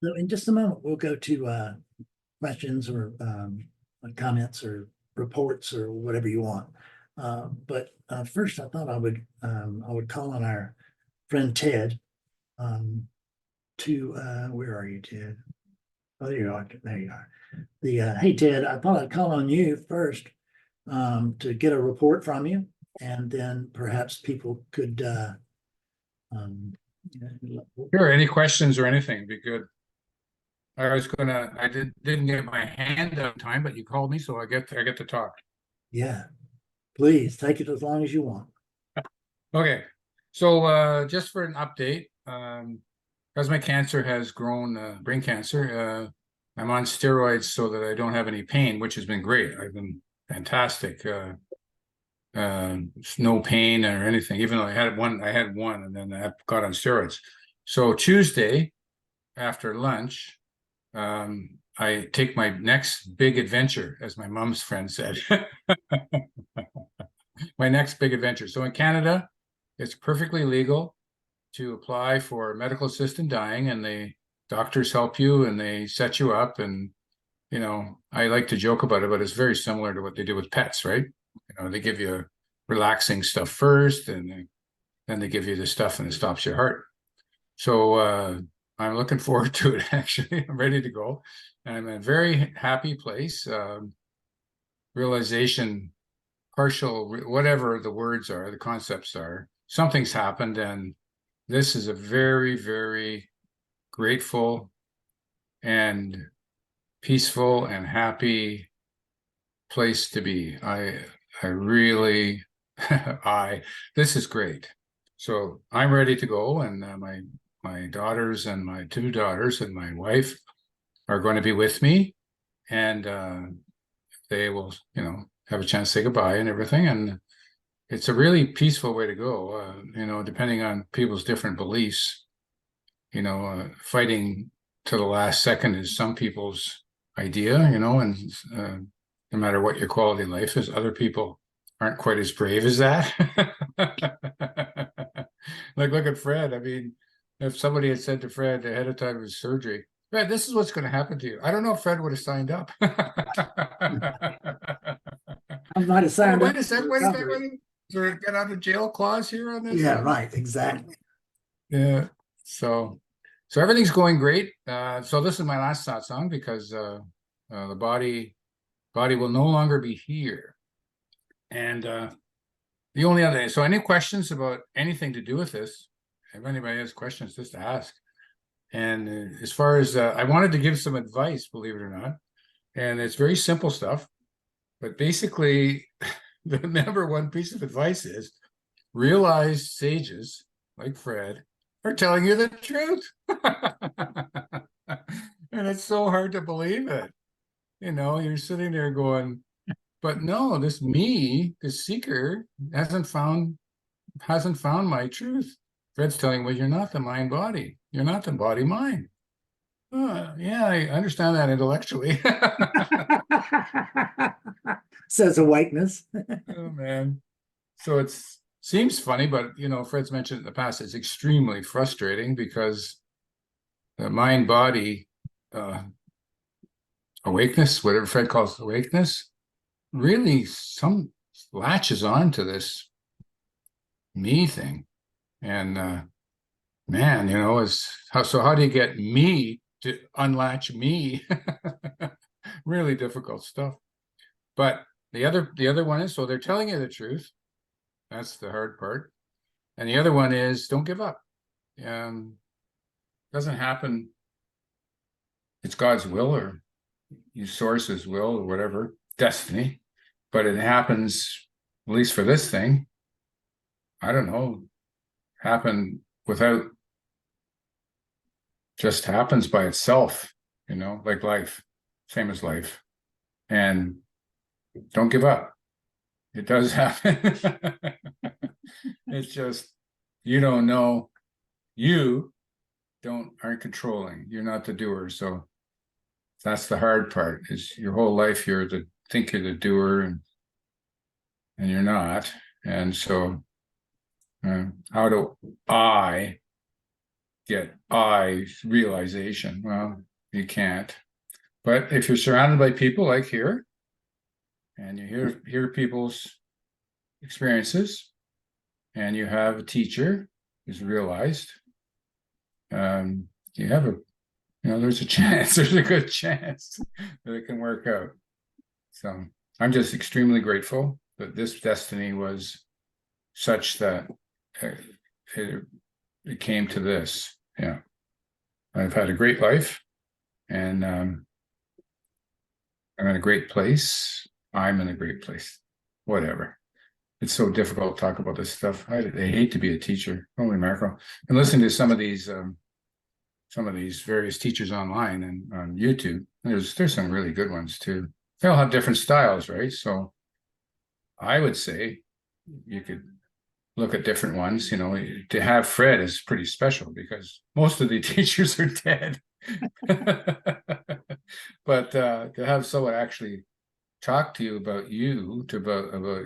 So in just a moment, we'll go to questions or comments or reports or whatever you want. But first, I thought I would call on our friend Ted to where are you, Ted? Oh, there you are. There you are. Hey Ted, I thought I'd call on you first to get a report from you, and then perhaps people could um, Sure, any questions or anything would be good. I didn't get my hand up in time, but you called me, so I get to talk. yeah, please take it as long as you want. Okay, so just for an update, because my cancer has grown, brain cancer, I'm on steroids so that I don't have any pain, which has been great. I've been fantastic. No pain or anything, even though I had one, and then I got on steroids. So Tuesday after lunch, I take my next big adventure, as my mom's friend said. My next big adventure. So in Canada, it's perfectly legal to apply for medical assistant dying, and the doctors help you and they set you up. And, you know, I like to joke about it, but it's very similar to what they do with pets, right? You know, they give you relaxing stuff first, and then they give you the stuff and it stops your heart. So I'm looking forward to it, actually. I'm ready to go. I'm in a very happy place. Realization, partial, whatever the words are, the concepts are, something's happened. And this is a very, very grateful and peaceful and happy place to be. I really, this is great. So I'm ready to go. And my daughters and my two daughters and my wife are going to be with me, and they will, you know, have a chance to say goodbye and everything. And it's a really peaceful way to go, you know, depending on people's different beliefs. You know, fighting to the last second is some people's idea, you know, and no matter what your quality of life is, other people aren't quite as brave as that. Like, look at Fred. I mean, if somebody had said to Fred ahead of time of his surgery, Fred, this is what's going to happen to you, I don't know if Fred would have signed up. I might have signed up. Wait a second, wait a second. Is there a get out of jail clause here on this? Yeah, right, exactly. Yeah. So everything's going great. So this is my last satsang, because the body will no longer be here. And the only other, so any questions about anything to do with this, if anybody has questions, just ask. And as far as I wanted to give some advice, believe it or not, and it's very simple stuff, but basically the number one piece of advice is realize sages like Fred are telling you the truth. And it's so hard to believe it. You know, you're sitting there going, but no, this seeker hasn't found my truth. Fred's telling me, you're not the mind body. You're not the body mind. Yeah, I understand that intellectually. Says awakeness. Oh man. So it seems funny, but you know, Fred's mentioned in the past, it's extremely frustrating, because the mind body awakeness, whatever Fred calls awakeness, really some latches on to this me thing. And man, you know, how do you get me to unlatch me? Really difficult stuff. But the other one is, so they're telling you the truth. That's the hard part. And the other one is, don't give up. Doesn't happen. It's God's will, or you source's will, or whatever, destiny. But it happens, at least for this thing, I don't know, happen without, just happens by itself, you know, like life, same as life. And don't give up. It does happen. It's just, you don't know, you aren't controlling, you're not the doer. So that's the hard part, is your whole life you're think you're the doer, and you're not. And so how do I get I realization. Well, you can't. But if you're surrounded by people like here, and you hear people's experiences, and you have a teacher who's realized, you have a there's a chance, there's a good chance that it can work out. So I'm just extremely grateful that this destiny was such that it, it came to this. Yeah. I've had a great life, and I'm in a great place. I'm in a great place. Whatever. It's so difficult to talk about this stuff. I hate to be a teacher. Holy mackerel. And listening to some of these various teachers online and on YouTube, there's some really good ones too. They all have different styles, right? So I would say you could look at different ones. To have Fred is pretty special because most of the teachers are dead. But to have someone actually talk to you about about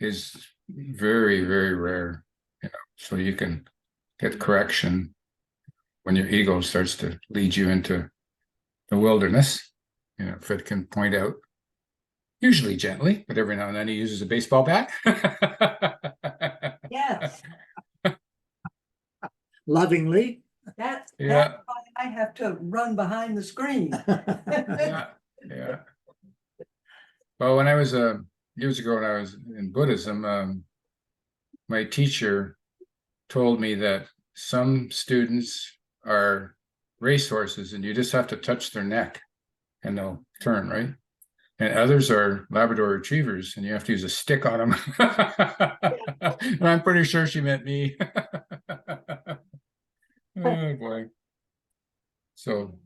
is very, very rare. So you can get correction when your ego starts to lead you into the wilderness. Fred can point out, usually gently, but every now and then he uses a baseball bat. Yes, Lovingly. that's Yeah. why I have to run behind the screen. Yeah. Yeah. Well, when I was years ago when I was in Buddhism, my teacher told me that some students are racehorses and you just have to touch their neck and they'll turn, right? And others are Labrador retrievers and you have to use a stick on them. And I'm pretty sure she meant me. Oh boy. So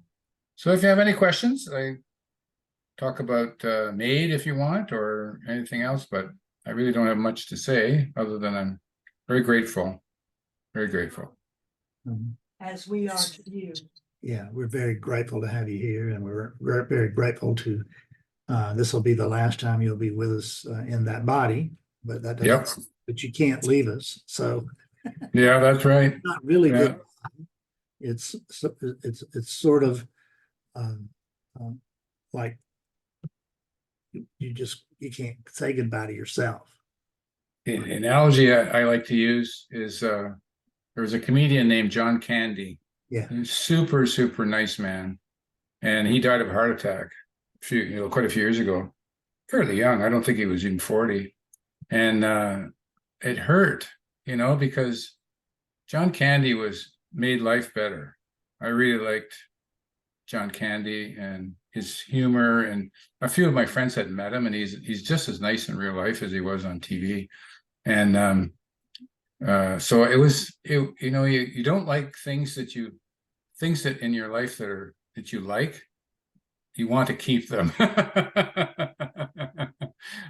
if you have any questions, I talk about MAID if you want or anything else, but I really don't have much to say other than I'm very grateful. Very grateful. As we are to you. Yeah, we're very grateful to have you here, and we're very grateful to, this will be the last time you'll be with us in that body, but that doesn't, but you can't leave us. So yeah, that's right. Not really Yeah. good. It's sort of like you can't say goodbye to yourself. The analogy I like to use is there was a comedian named John Candy. Yeah. Super, super nice man. And he died of a heart attack quite a few years ago. Fairly young. I don't think he was even 40. And it hurt, because John Candy made life better. I really liked John Candy and his humor, and a few of my friends had met him, and he's just as nice in real life as he was on TV. And so you don't like things that in your life that you like, you want to keep them.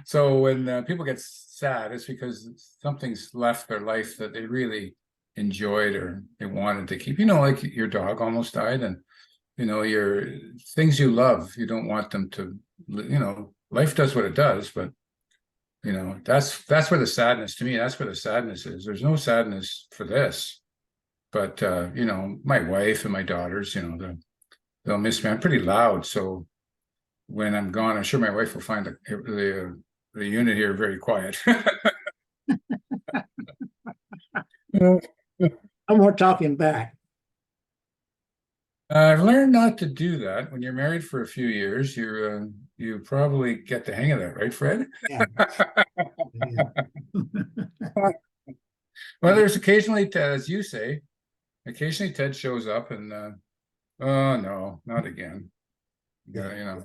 So when people get sad, it's because something's left their life that they really enjoyed or they wanted to keep. Like your dog almost died, and your things you love, you don't want them to. Life does what it does, but that's where the sadness, to me, that's where the sadness is. There's no sadness for this, but my wife and my daughters, they'll miss me. I'm pretty loud, so when I'm gone, I'm sure my wife will find the unit here very quiet. No more talking back. I've learned not to do that. When you're married for a few years, you probably get the hang of that, right, Fred? Yeah. Well, there's occasionally, as you say, occasionally Ted shows up and, oh no, not again. Yeah.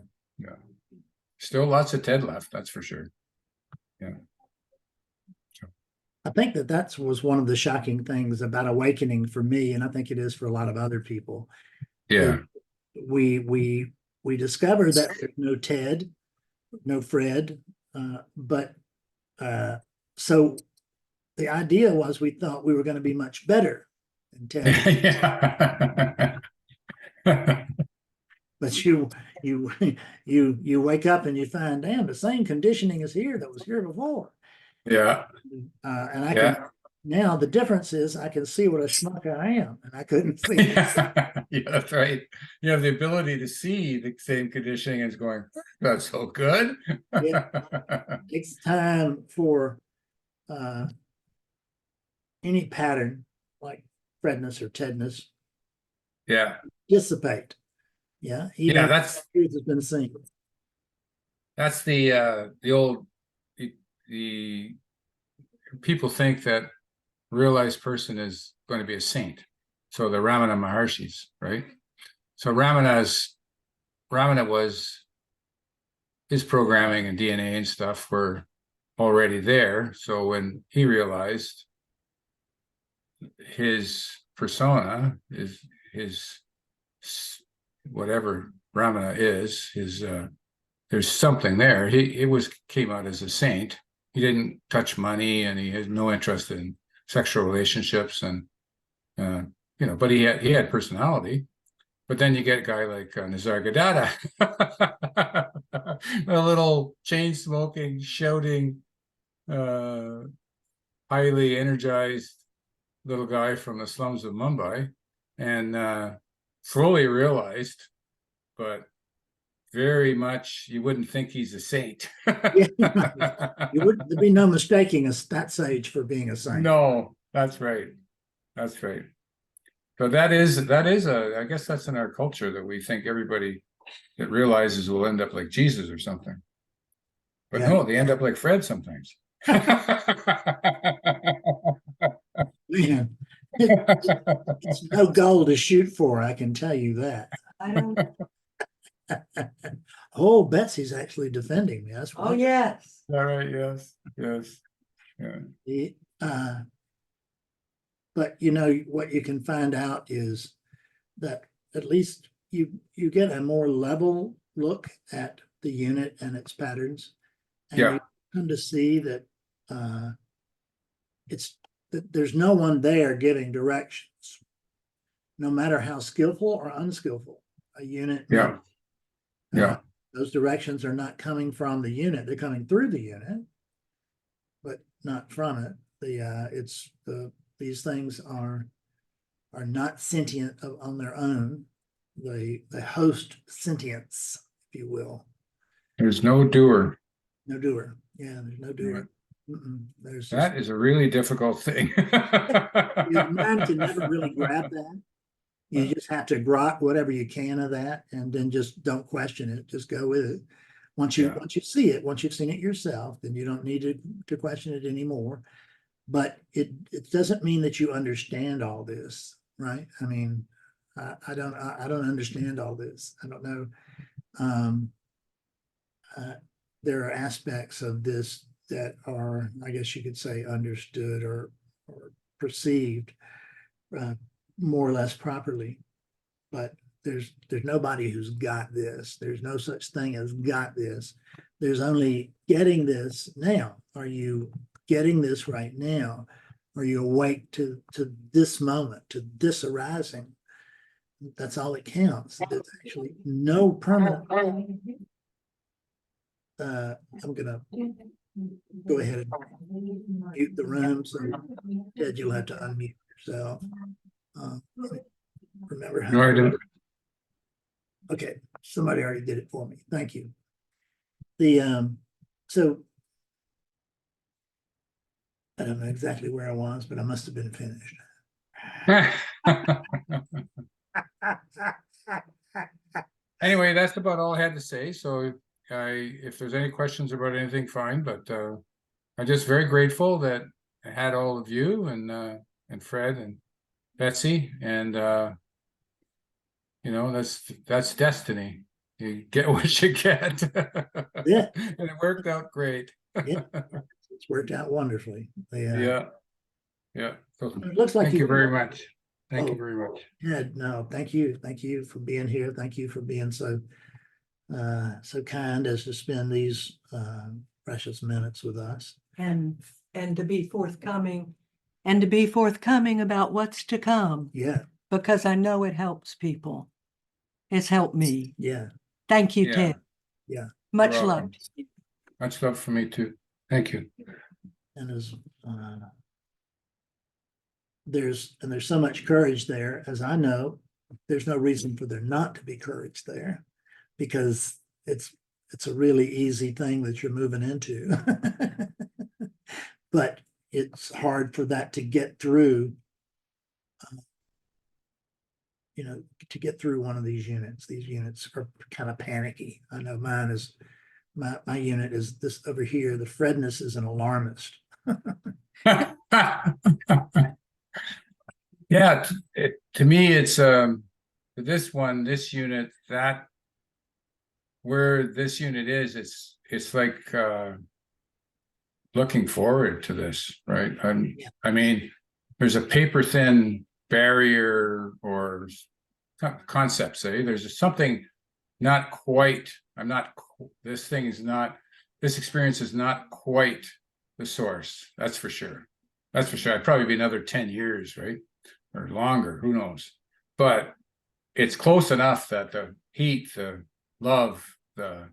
Still lots of Ted left, that's for sure. Yeah. I think that was one of the shocking things about awakening for me, and I think it is for a lot of other people. Yeah. We discovered that there's no Ted, no Fred, but so the idea was we thought we were going to be much better than Ted. But you wake up and you find, damn, the same conditioning is here that was here before. Yeah. And Now the difference is I can see what a schmuck I am, and I couldn't see. Yeah, that's right. You have the ability to see the same conditioning as going, that's so good. Yeah. Takes time for any pattern like Fredness or Tedness Yeah. dissipate. Yeah, even Yeah, if that's truth has been seen. the old the people think that realized person is going to be a saint. So the Ramana Maharshis, right? So Ramana was his programming and DNA and stuff were already there. So when he realized his persona is his whatever Ramana is, his there's something there. Came out as a saint. He didn't touch money and he had no interest in sexual relationships and but he had personality. But then you get a guy like Nisargadatta, a little chain smoking, shouting, highly energized little guy from the slums of Mumbai, and fully realized, but very much you wouldn't think he's a saint. There'd be no mistaking that sage for being a saint. No, that's right. That's right. So that is I guess that's in our culture that we think everybody that realizes will end up like Jesus or something. But Yeah. no, they end up like Fred sometimes. Yeah. It's no goal to shoot for, I can tell you that. I don't, Oh, Betsy's actually defending me. That's oh, why. yes. All right, yes, yes. Yeah. But what you can find out is that at least you get a more level look at the unit and its patterns, and Yeah. you come to see that there's no one there giving directions, no matter how skillful or unskillful a unit. Yeah. Yeah. Those directions are not coming from the unit; they're coming through the unit, but not from it. These things are not sentient on their own. They host sentience, if you will. There's no doer. No doer. Yeah, there's no doer. There's That is a really difficult thing. your mind can never really grab that. You just have to grok whatever you can of that, and then just don't question it. Just go with it. Once you see it, once you've seen it yourself, then you don't need to question it anymore. But it doesn't mean that you understand all this, right? I mean, I don't understand all this. I don't know. There are aspects of this that are, I guess you could say, understood or perceived more or less properly. But there's nobody who's got this. There's no such thing as got this. There's only getting this now. Are you getting this right now? Are you awake to this moment, to this arising? That's all that counts. There's actually no permanent. I'm gonna go ahead and mute the room. So Ted, you'll have to unmute yourself. Remember how. Right. Okay, somebody already did it for me. Thank you. So I don't know exactly where I was, but I must have been finished. Anyway, that's about all I had to say. So if there's any questions about anything, fine. But I'm just very grateful that I had all of you and Fred and Betsy, and that's destiny. You get what you get. Yeah. And it worked out great. Yeah. It's worked out wonderfully. Yeah. So it looks like thank you very much. Thank you very much. Yeah, no, thank you. Thank you for being here. Thank you for being so kind as to spend these precious minutes with us. And to be forthcoming about what's to come. Yeah. Because I know it helps people. It's helped me. Yeah. Thank you, Ted. Yeah. Much love. Much love for me too. Thank you. And as there's so much courage there, as I know. There's no reason for there not to be courage there, because it's a really easy thing that you're moving into. But it's hard for that to get through, to get through one of these units. These units are kind of panicky. I know mine is, my unit is this over here. The Fredness is an alarmist. Yeah, to me, it's this unit, that where this unit is, it's like looking forward to this, right? I mean, there's a paper thin barrier or concept, say there's something not quite. This experience is not quite the source. That's for sure. I'd probably be another 10 years, right? Or longer, who knows? But it's close enough that the heat, the love, the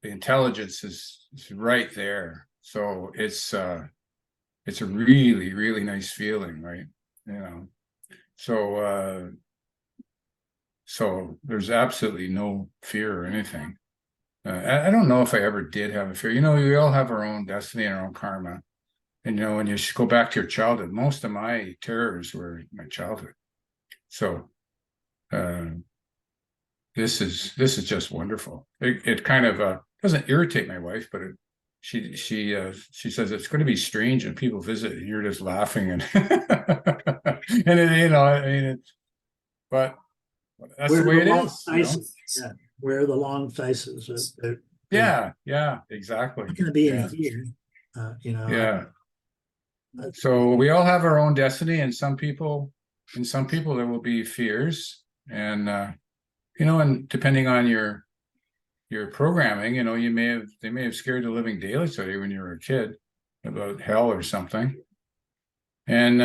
intelligence is right there. So it's a really, really nice feeling, right? So there's absolutely no fear or anything. I don't know if I ever did have a fear. We all have our own destiny and our own karma. And when you go back to your childhood, most of my terrors were my childhood. So this is just wonderful. It kind of doesn't irritate my wife, but she says it's going to be strange when people visit and you're just laughing and but that's the way it is. Yeah. Where are the long faces? Yeah, exactly. Not going to be any fear. Yeah. So we all have our own destiny, and some people there will be fears, and and depending on your programming, they may have scared the living daylights out of you when you were a kid about hell or something, and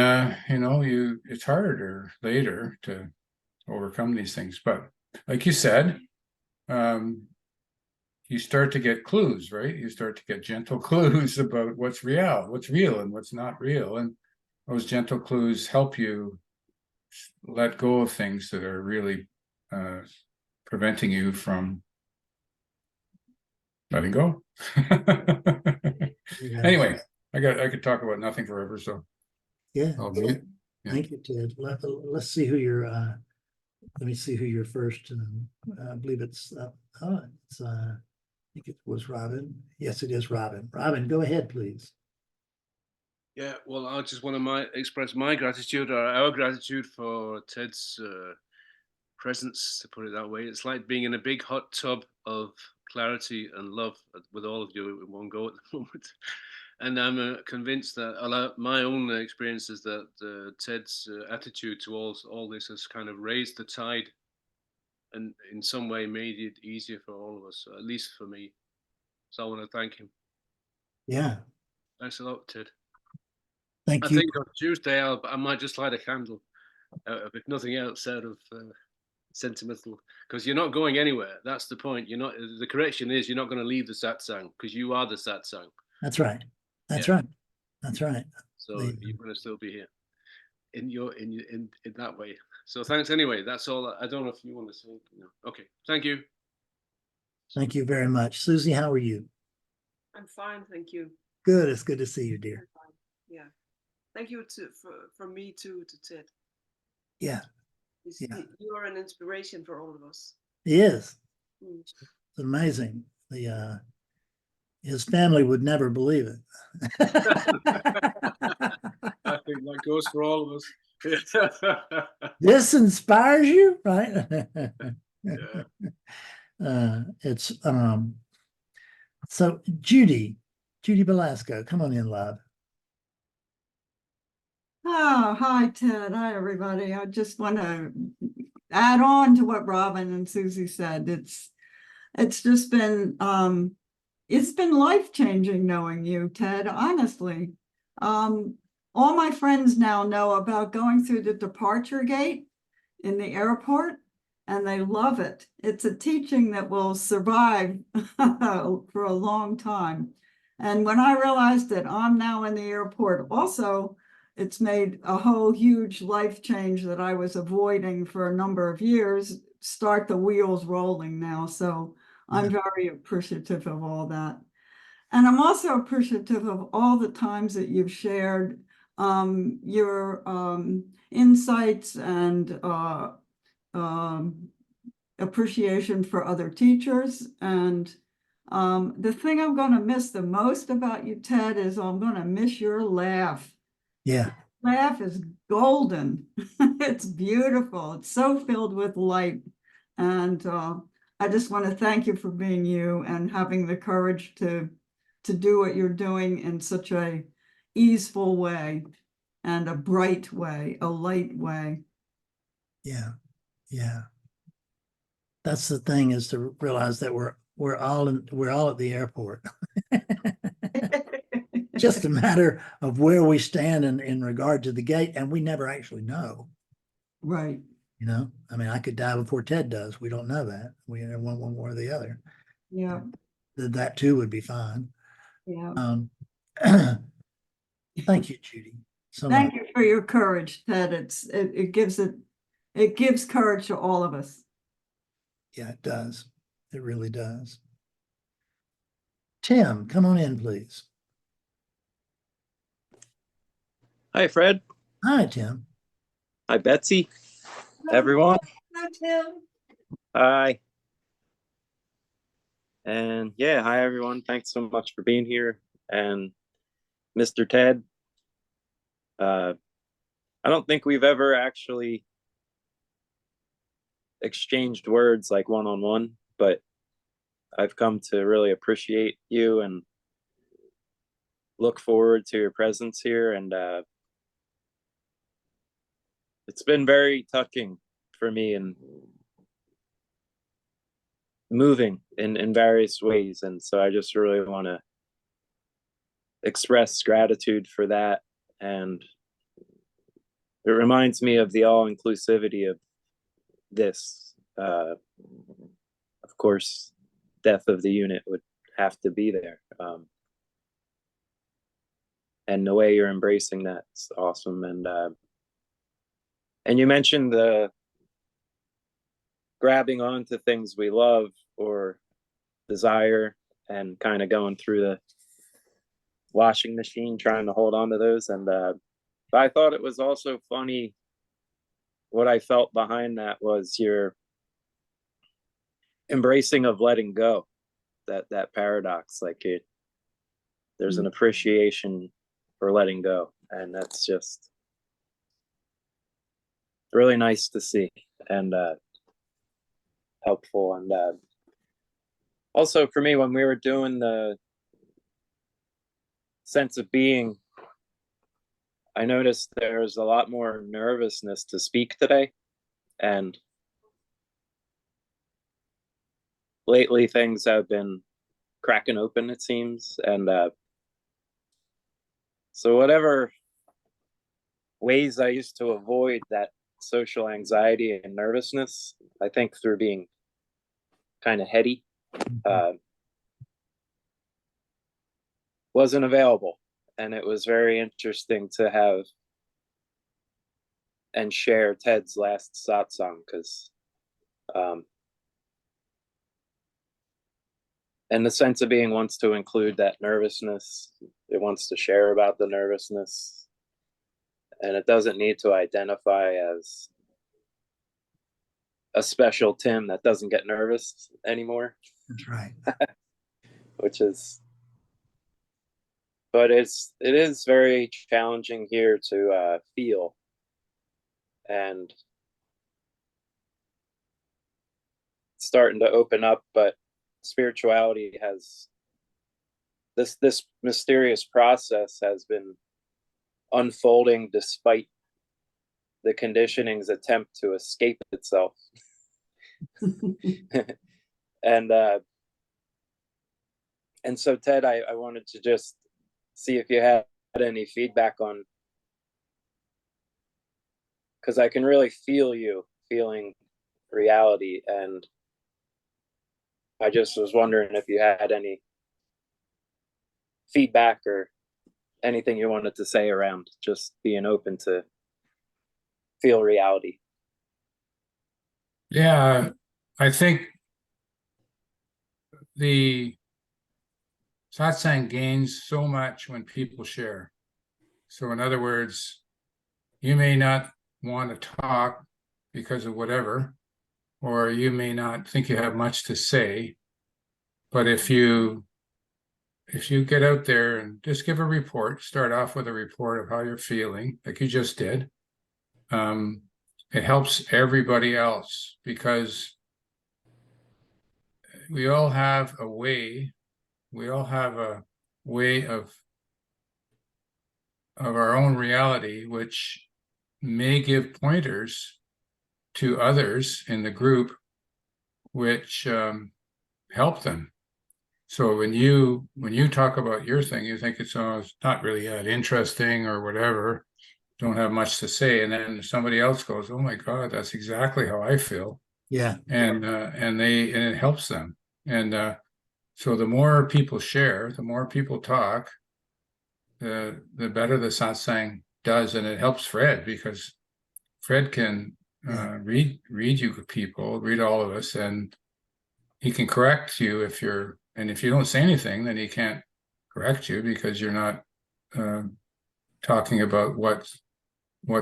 it's harder later to overcome these things. But like you said, you start to get clues, right? You start to get gentle clues about what's real, and what's not real. And those gentle clues help you let go of things that are really preventing you from letting go. Anyway, I could talk about nothing forever, so yeah. I'll mute. Yeah. Thank you, Ted. Let's see who you're let me see who you're first. I believe it's I think it was Robin. Yes, it is Robin. Robin, go ahead, please. Yeah, well, I just want to express my gratitude, or our gratitude, for Ted's presence, to put it that way. It's like being in a big hot tub of clarity and love with all of you in one go at the moment. And I'm convinced that my own experience is that Ted's attitude to all this has kind of raised the tide and in some way made it easier for all of us, at least for me. So I want to thank him. Yeah. Thanks a lot, Ted. Thank I you. think on Tuesday I might just light a candle, if nothing else, out of sentimental, because you're not going anywhere. That's the point. You're not. The correction is you're not going to leave the satsang, because you are the satsang. That's right. That's right. That's right. So you're going to still be here in that way. So thanks anyway. That's all. I don't know if you want to say. No. Okay. Thank you. Thank you very much. Susie, how are you? I'm fine, thank you. Good. It's good to see you, dear. Yeah. Thank you for me too, to Ted. Yeah. You are an inspiration for all of us. He is. Mm. It's amazing. His family would never believe it. I think that goes for all of us. This inspires you, right? Yeah. It's so Judy Velasco, come on in, love. Oh, hi, Ted. Hi, everybody. I just want to add on to what Robin and Susie said. It's just been life-changing knowing you, Ted, honestly. All my friends now know about going through the departure gate in the airport, and they love it. It's a teaching that will survive for a long time. And when I realized that I'm now in the airport also, it's made a whole huge life change that I was avoiding for a number of years, start the wheels rolling now. So I'm very appreciative of all that. And I'm also appreciative of all the times that you've shared your insights and appreciation for other teachers. And the thing I'm going to miss the most about you, Ted, is I'm going to miss your laugh. Yeah. Laugh is golden. It's beautiful. It's so filled with light. And I just want to thank you for being you and having the courage to do what you're doing in such a easeful way and a bright way, a light way. Yeah. Yeah. That's the thing, is to realize that we're all at the airport. Just a matter of where we stand in regard to the gate, and we never actually know. Right. You know, I mean, I could die before Ted does. We don't know that. We either want one or the other. Yeah. That too would be fine. Yeah. Thank you, Judy, so Thank much. you for your courage, Ted. It gives courage to all of us. Yeah, it does. It really does. Tim, come on in, please. Hi, Fred. Hi, Tim. Hi, Betsy. Everyone. Hi, Tim. Hi. And yeah, hi, everyone. Thanks so much for being here. And Mr. Ted, I don't think we've ever actually exchanged words like one-on-one, but I've come to really appreciate you and look forward to your presence here. And it's been very touching for me and moving in various ways. And so I just really want to express gratitude for that. And it reminds me of the all-inclusivity of this. Of course, death of the unit would have to be there. And the way you're embracing that's awesome. And you mentioned the grabbing onto things we love or desire and kind of going through the washing machine trying to hold on to those. And but I thought it was also funny, what I felt behind that was your embracing of letting go, that paradox. Like there's an appreciation for letting go, and that's just really nice to see and helpful. And also for me, when we were doing the sense of being, I noticed there's a lot more nervousness to speak today. And lately things have been cracking open, it seems. And so whatever ways I used to avoid that social anxiety and nervousness, I think through being kind of heady, wasn't available. And it was very interesting to have and share Ted's last satsang, because and the sense of being wants to include that nervousness. It wants to share about the nervousness, and it doesn't need to identify as a special Tim that doesn't get nervous anymore. That's right. Which is, but it is very challenging here to feel, and starting to open up. But spirituality has this mysterious process has been unfolding despite the conditioning's attempt to escape itself. And so Ted, I wanted to just see if you had any feedback on, because I can really feel you feeling reality, and I just was wondering if you had any feedback or anything you wanted to say around just being open to feel reality. Yeah, I think the satsang gains so much when people share. So in other words, you may not want to talk because of whatever, or you may not think you have much to say, but if you get out there and just give a report, start off with a report of how you're feeling, like you just did, it helps everybody else, because we all have a way of our own reality, which may give pointers to others in the group, which help them. So when you talk about your thing, you think it's not really that interesting or whatever, don't have much to say, and then somebody else goes, "Oh my God, that's exactly how I feel," Yeah. and it helps them. And so the more people share, the more people talk, the better the satsang does, and it helps Fred, because Fred can read you people, read all of us, and he can correct you if you don't say anything, then he can't correct you because you're not talking about what's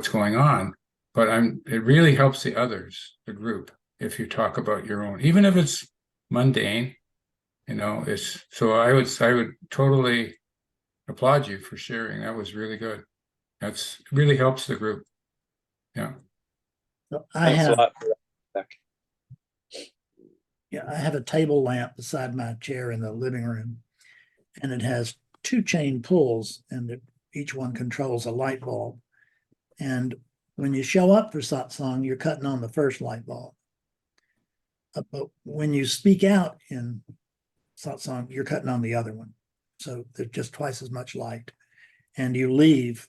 going on. But it really helps the others, the group, if you talk about your own, even if it's mundane, so I would totally applaud you for sharing. That was really good. That's really helps the group. Yeah. So Thanks a lot for that. Yeah, I have a table lamp beside my chair in the living room, and it has two chain pulls, and each one controls a light bulb. And when you show up for satsang, you're cutting on the first light bulb. But when you speak out in satsang, you're cutting on the other one. So there's just twice as much light. And you leave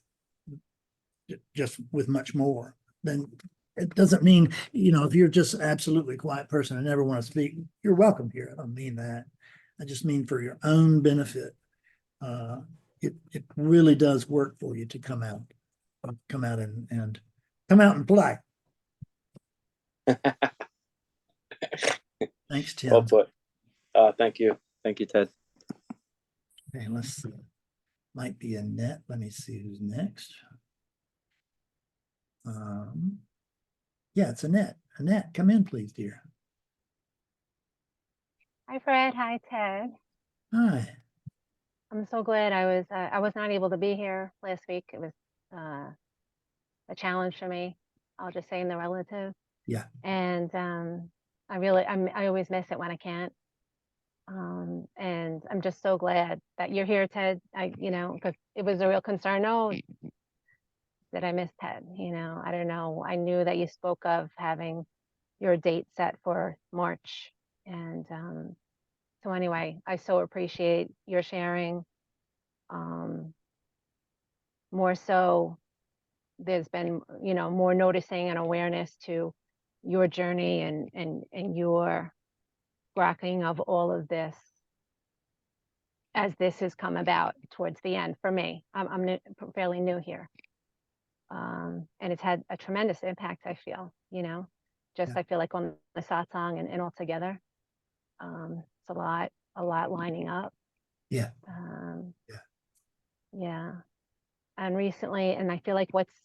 just with much more. Then it doesn't mean, if you're just an absolutely quiet person and never want to speak, you're welcome here. I don't mean that. I just mean for your own benefit. It really does work for you to come out and come out and play. Thanks, Tim. Well put. Thank you, Ted. Okay, let's see. Might be Annette. Let me see who's next. Yeah, it's Annette. Annette, come in, please, dear. Hi, Fred. Hi, Ted. Hi. I'm so glad I was not able to be here last week. It was a challenge for me. I'll just say in the relative. Yeah. And I always miss it when I can't. And I'm just so glad that you're here, Ted. Because it was a real concern. No, that I missed Ted. I don't know. I knew that you spoke of having your date set for March, and so anyway, I so appreciate your sharing. More so, there's been, more noticing and awareness to your journey and your grokking of all of this as this has come about towards the end for me. I'm fairly new here. And it's had a tremendous impact, I feel, I feel like on the satsang and all together. It's a lot lining up. Yeah. Yeah. And recently, and I feel like what's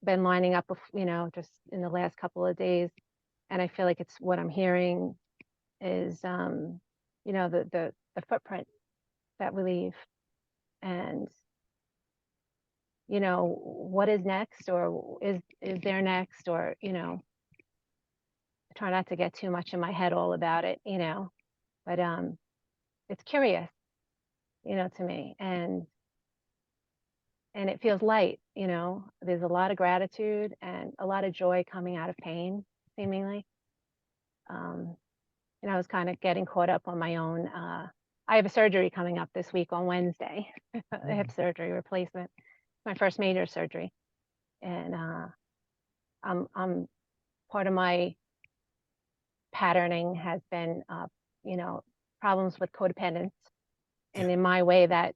been lining up, just in the last couple of days, and I feel like it's what I'm hearing is, the footprint that we leave, and, what is next, or is there next, or, I try not to get too much in my head all about it, but it's curious, to me, and it feels light, there's a lot of gratitude and a lot of joy coming out of pain, seemingly. I was kind of getting caught up on my own. I have a surgery coming up this week on Wednesday, a hip surgery replacement, my first major surgery. And I'm part of my patterning has been, problems with codependence. And in my way that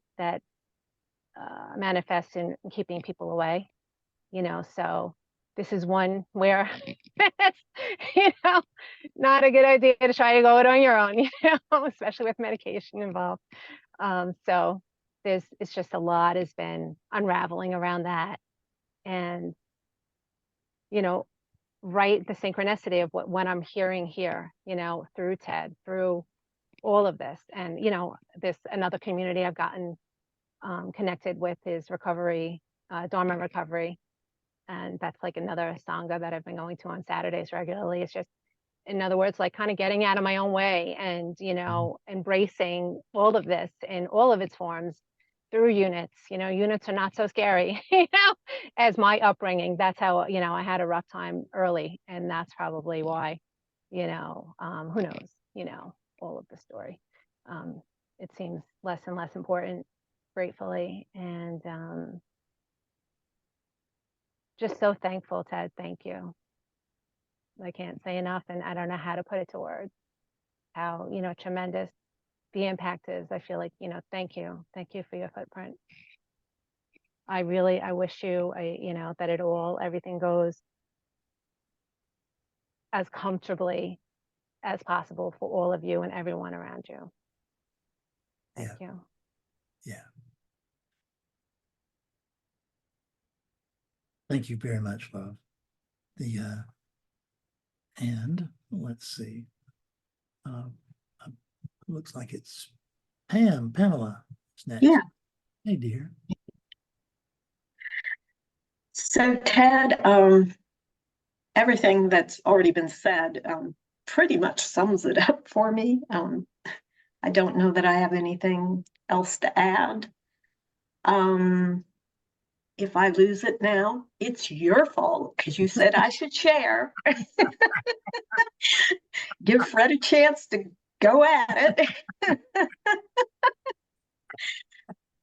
manifest in keeping people away, you know, so this is one where it's, you know, not a good idea to try to go it on your own, you know, especially with medication involved. So it's just a lot has been unraveling around that. And, you know, right, the synchronicity of when I'm hearing here, you know, through TED, through all of this. And, you know, this another community I've gotten connected with is recovery, Dharma recovery. And that's like another Sangha that I've been going to on Saturdays regularly. It's just, in other words, like kind of getting out of my own way and, you know, embracing all of this in all of its forms through units. You know, units are not so scary, you know, as my upbringing. That's how, you know, I had a rough time early. And that's probably why, you know, who knows, you know, all of the story. It seems less and less important, gratefully. And just so thankful, Ted. Thank you. I can't say enough, and I don't know how to put it to words, how, you know, tremendous the impact is. I feel like, you know, thank you for your footprint. I wish you, you know, that everything goes as comfortably as possible for all of you and everyone around you. Thank you. Yeah. Thank you very much, love. And let's see. Looks like it's Pamela is next. Yeah. Hey, dear. So Ted, everything that's already been said pretty much sums it up for me. I don't know that I have anything else to add. If I lose it now, it's your fault because you said I should share. Give Fred a chance to go at it.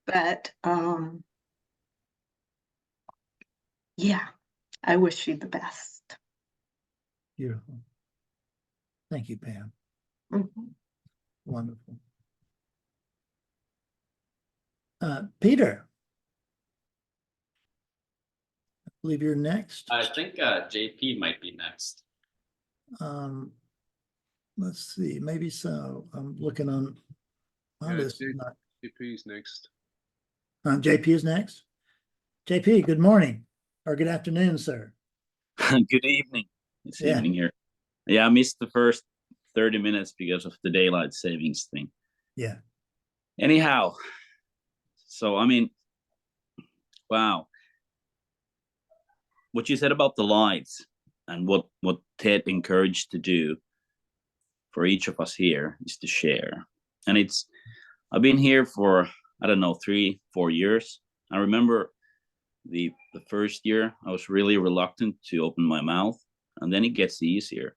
But yeah, I wish you the best. Beautiful. Thank you, Pam. Mhm. Wonderful. Peter, I believe you're next. I think JP might be next. Let's see, maybe so. I'm looking on my list. JP's next. JP is next. JP, good morning or good afternoon, sir. Good evening. It's evening here. Yeah, I missed the first 30 minutes because of the daylight savings thing. Yeah. Anyhow, so I mean, wow. What you said about the lights and what Ted encouraged to do for each of us here is to share. And I've been here for, I don't know, 3-4 years. I remember the first year I was really reluctant to open my mouth, and then it gets easier.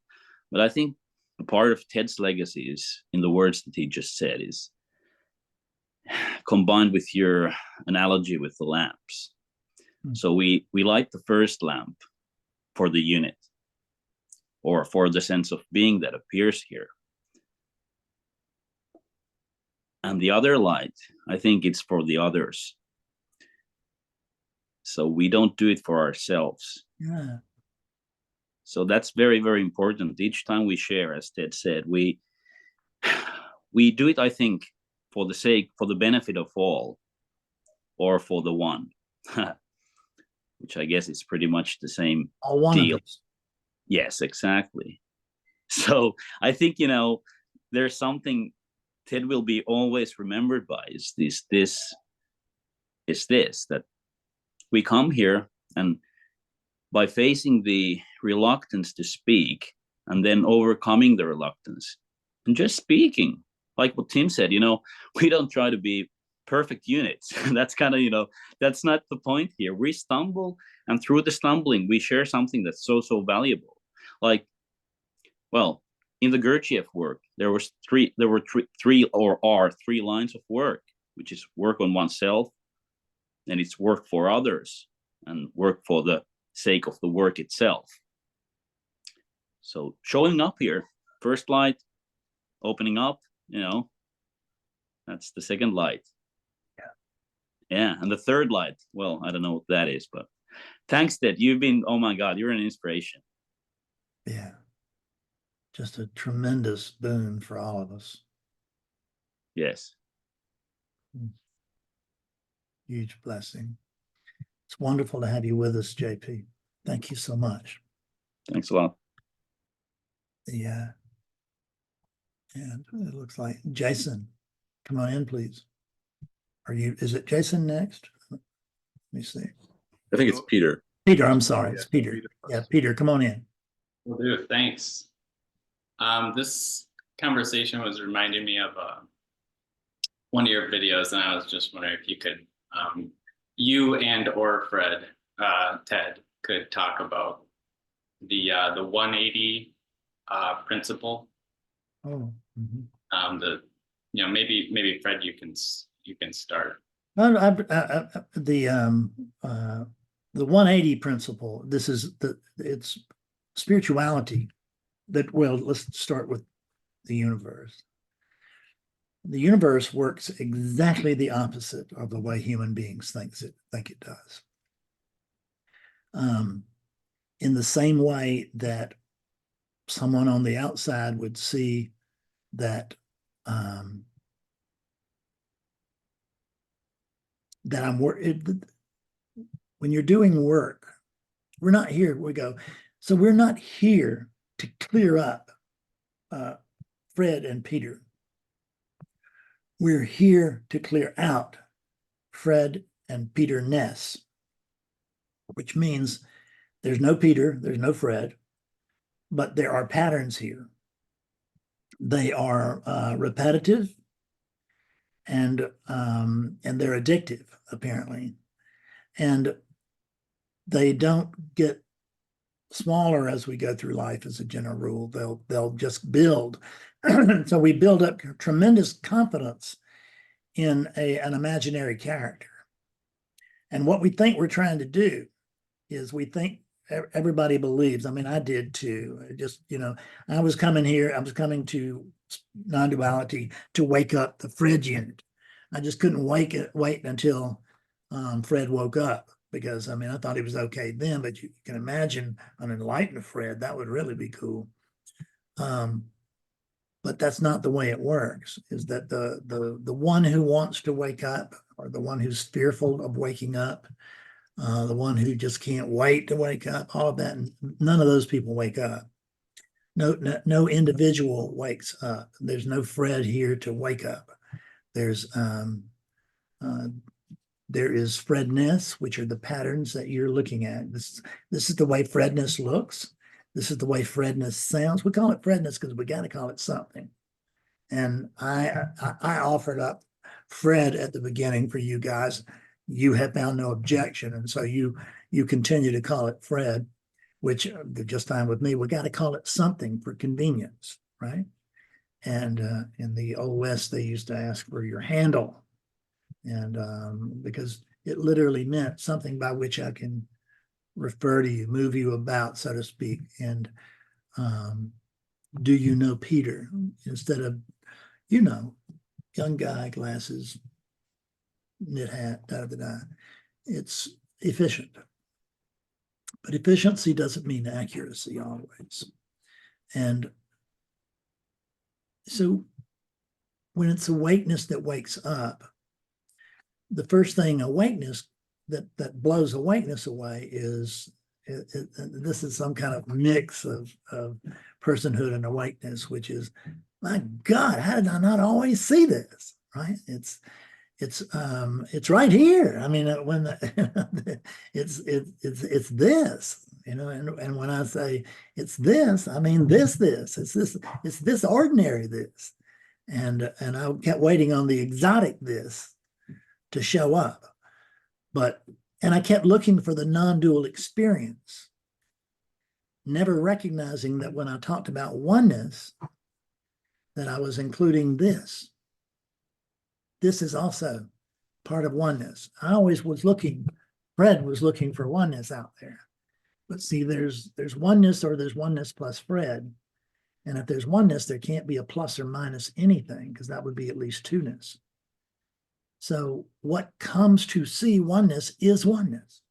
But I think a part of Ted's legacy is in the words that he just said, is combined with your analogy with the lamps. So we light the first lamp for the unit or for the sense of being that appears here. And the other light, I think it's for the others. So we don't do it for ourselves. Yeah. So that's very, very important. Each time we share, as Ted said, we do it, I think, for the benefit of all, or for the one, which I guess is pretty much the same All one deal. of us. Yes, exactly. So I think, you know, there's something Ted will be always remembered by is this, that we come here and by facing the reluctance to speak and then overcoming the reluctance and just speaking, like what Tim said, you know, we don't try to be perfect units. That's kind of, you know, that's not the point here. We stumble, and through the stumbling, we share something that's so valuable. Like, well, in the Gurdjieff work, there were three lines of work, which is work on oneself, and it's work for others, and work for the sake of the work itself. So showing up here, first light, opening up, you know, that's the second light. Yeah. Yeah, and the third light. Well, I don't know what that is, but thanks, Ted. You've been, oh my God, you're an inspiration. Yeah. Just a tremendous boon for all of us. Yes. Huge blessing. It's wonderful to have you with us, JP. Thank you so much. Thanks a lot. Yeah. And it looks like Jason, come on in, please. Is it Jason next? Let me see. I think it's Peter. Peter, I'm sorry. It's Peter. Yeah, Peter, come on in. Will do. Thanks. This conversation was reminding me of one of your videos, and I was just wondering if you could, you and or Fred, Ted, could talk about the 180 principle. Oh. Mhm. Maybe Fred, you can start. The 180 principle, it's spirituality that, well, let's start with the universe. The universe works exactly the opposite of the way human beings think it does. In the same way that someone on the outside would see that when you're doing work, we're not here. So we're not here to clear up Fred and Peter. We're here to clear out Fred and Peter Ness, which means there's no Peter, there's no Fred, but there are patterns here. They are repetitive and they're addictive, apparently. And they don't get smaller as we go through life as a general rule. They'll just build. So we build up tremendous confidence in an imaginary character. And what we think we're trying to do is we think everybody believes. I mean, I did too. I was coming to non-duality to wake up the Fred unit. I just couldn't wait until Fred woke up, because I thought he was okay then, but you can imagine an enlightened Fred. That would really be cool. But that's not the way it works, is that the one who wants to wake up, or the one who's fearful of waking up, the one who just can't wait to wake up, all of that, none of those people wake up. No individual wakes up. There's no Fred here to wake up. There is Fredness, which are the patterns that you're looking at. This is the way Fredness looks. This is the way Fredness sounds. We call it Fredness because we got to call it something. And I offered up Fred at the beginning for you guys. You have found no objection, and so you continue to call it Fred, which just fine with me. We got to call it something for convenience, right? And in the Old West, they used to ask for your handle, and because it literally meant something by which I can refer to you, move you about, so to speak. And do you know Peter? Instead of, young guy, glasses, knit hat, It's efficient. But efficiency doesn't mean accuracy always. And so when it's awakeness that wakes up, the first thing awakeness that blows awakeness away is this is some kind of mix of personhood and awakeness, which is, my God, how did I not always see this? Right? It's right here. When it's this, and when I say it's this, I mean this. It's this ordinary this, and I kept waiting on the exotic this to show up, and I kept looking for the non-dual experience, never recognizing that when I talked about oneness, that I was including this. This is also part of oneness. I always was looking, Fred was looking for oneness out there. But see, there's oneness, or there's oneness plus Fred. And if there's oneness, there can't be a plus or minus anything, because that would be at least two-ness. So what comes to see oneness is oneness.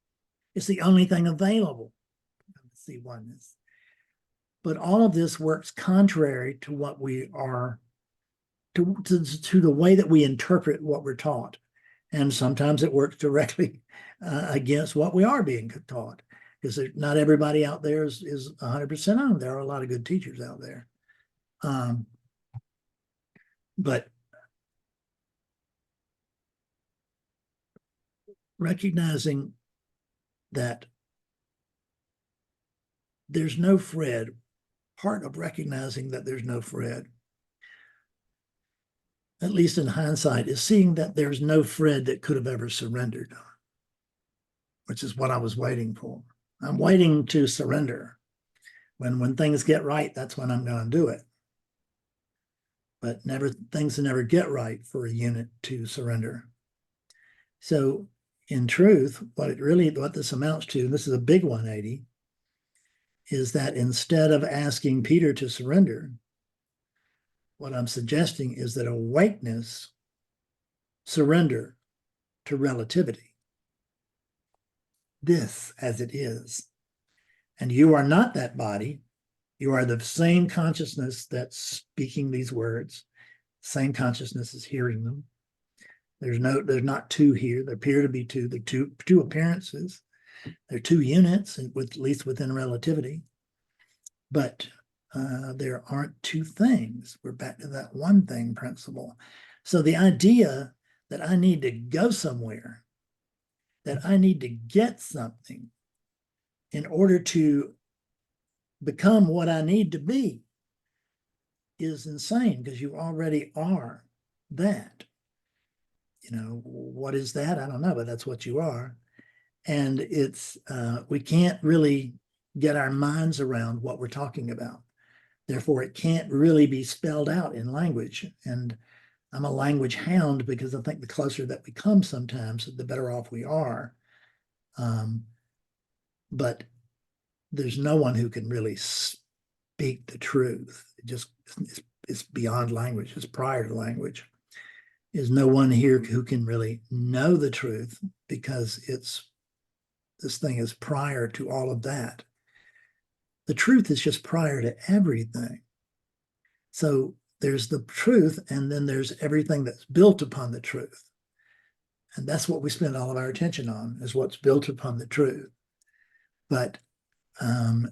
It's the only thing available to see oneness. But all of this works contrary to what we are, to the way that we interpret what we're taught. And sometimes it works directly against what we are being taught, because not everybody out there is 100% on. There are a lot of good teachers out there. But recognizing that there's no Fred, part of recognizing that there's no Fred, at least in hindsight, is seeing that there's no Fred that could have ever surrendered, which is what I was waiting for. I'm waiting to surrender. When things get right, that's when I'm going to do it. But things never get right for a unit to surrender. So in truth, what this amounts to, and this is a big 180, is that instead of asking Peter to surrender, what I'm suggesting is that awakeness surrender to relativity. This as it is. And you are not that body. You are the same consciousness that's speaking these words. Same consciousness is hearing them. There's not two here. There appear to be two. They're two appearances. They're two units, at least within relativity. But there aren't two things. We're back to that one thing principle. So the idea that I need to go somewhere, that I need to get something in order to become what I need to be, is insane, because you already are that. You know, what is that? I don't know, but that's what you are. And it's, we can't really get our minds around what we're talking about. Therefore, it can't really be spelled out in language. And I'm a language hound, because I think the closer that we come sometimes, the better off we are. But there's no one who can really speak the truth. It's beyond language. It's prior to language. There's no one here who can really know the truth, because this thing is prior to all of that. The truth is just prior to everything. So there's the truth, and then there's everything that's built upon the truth. And that's what we spend all of our attention on, is what's built upon the truth. But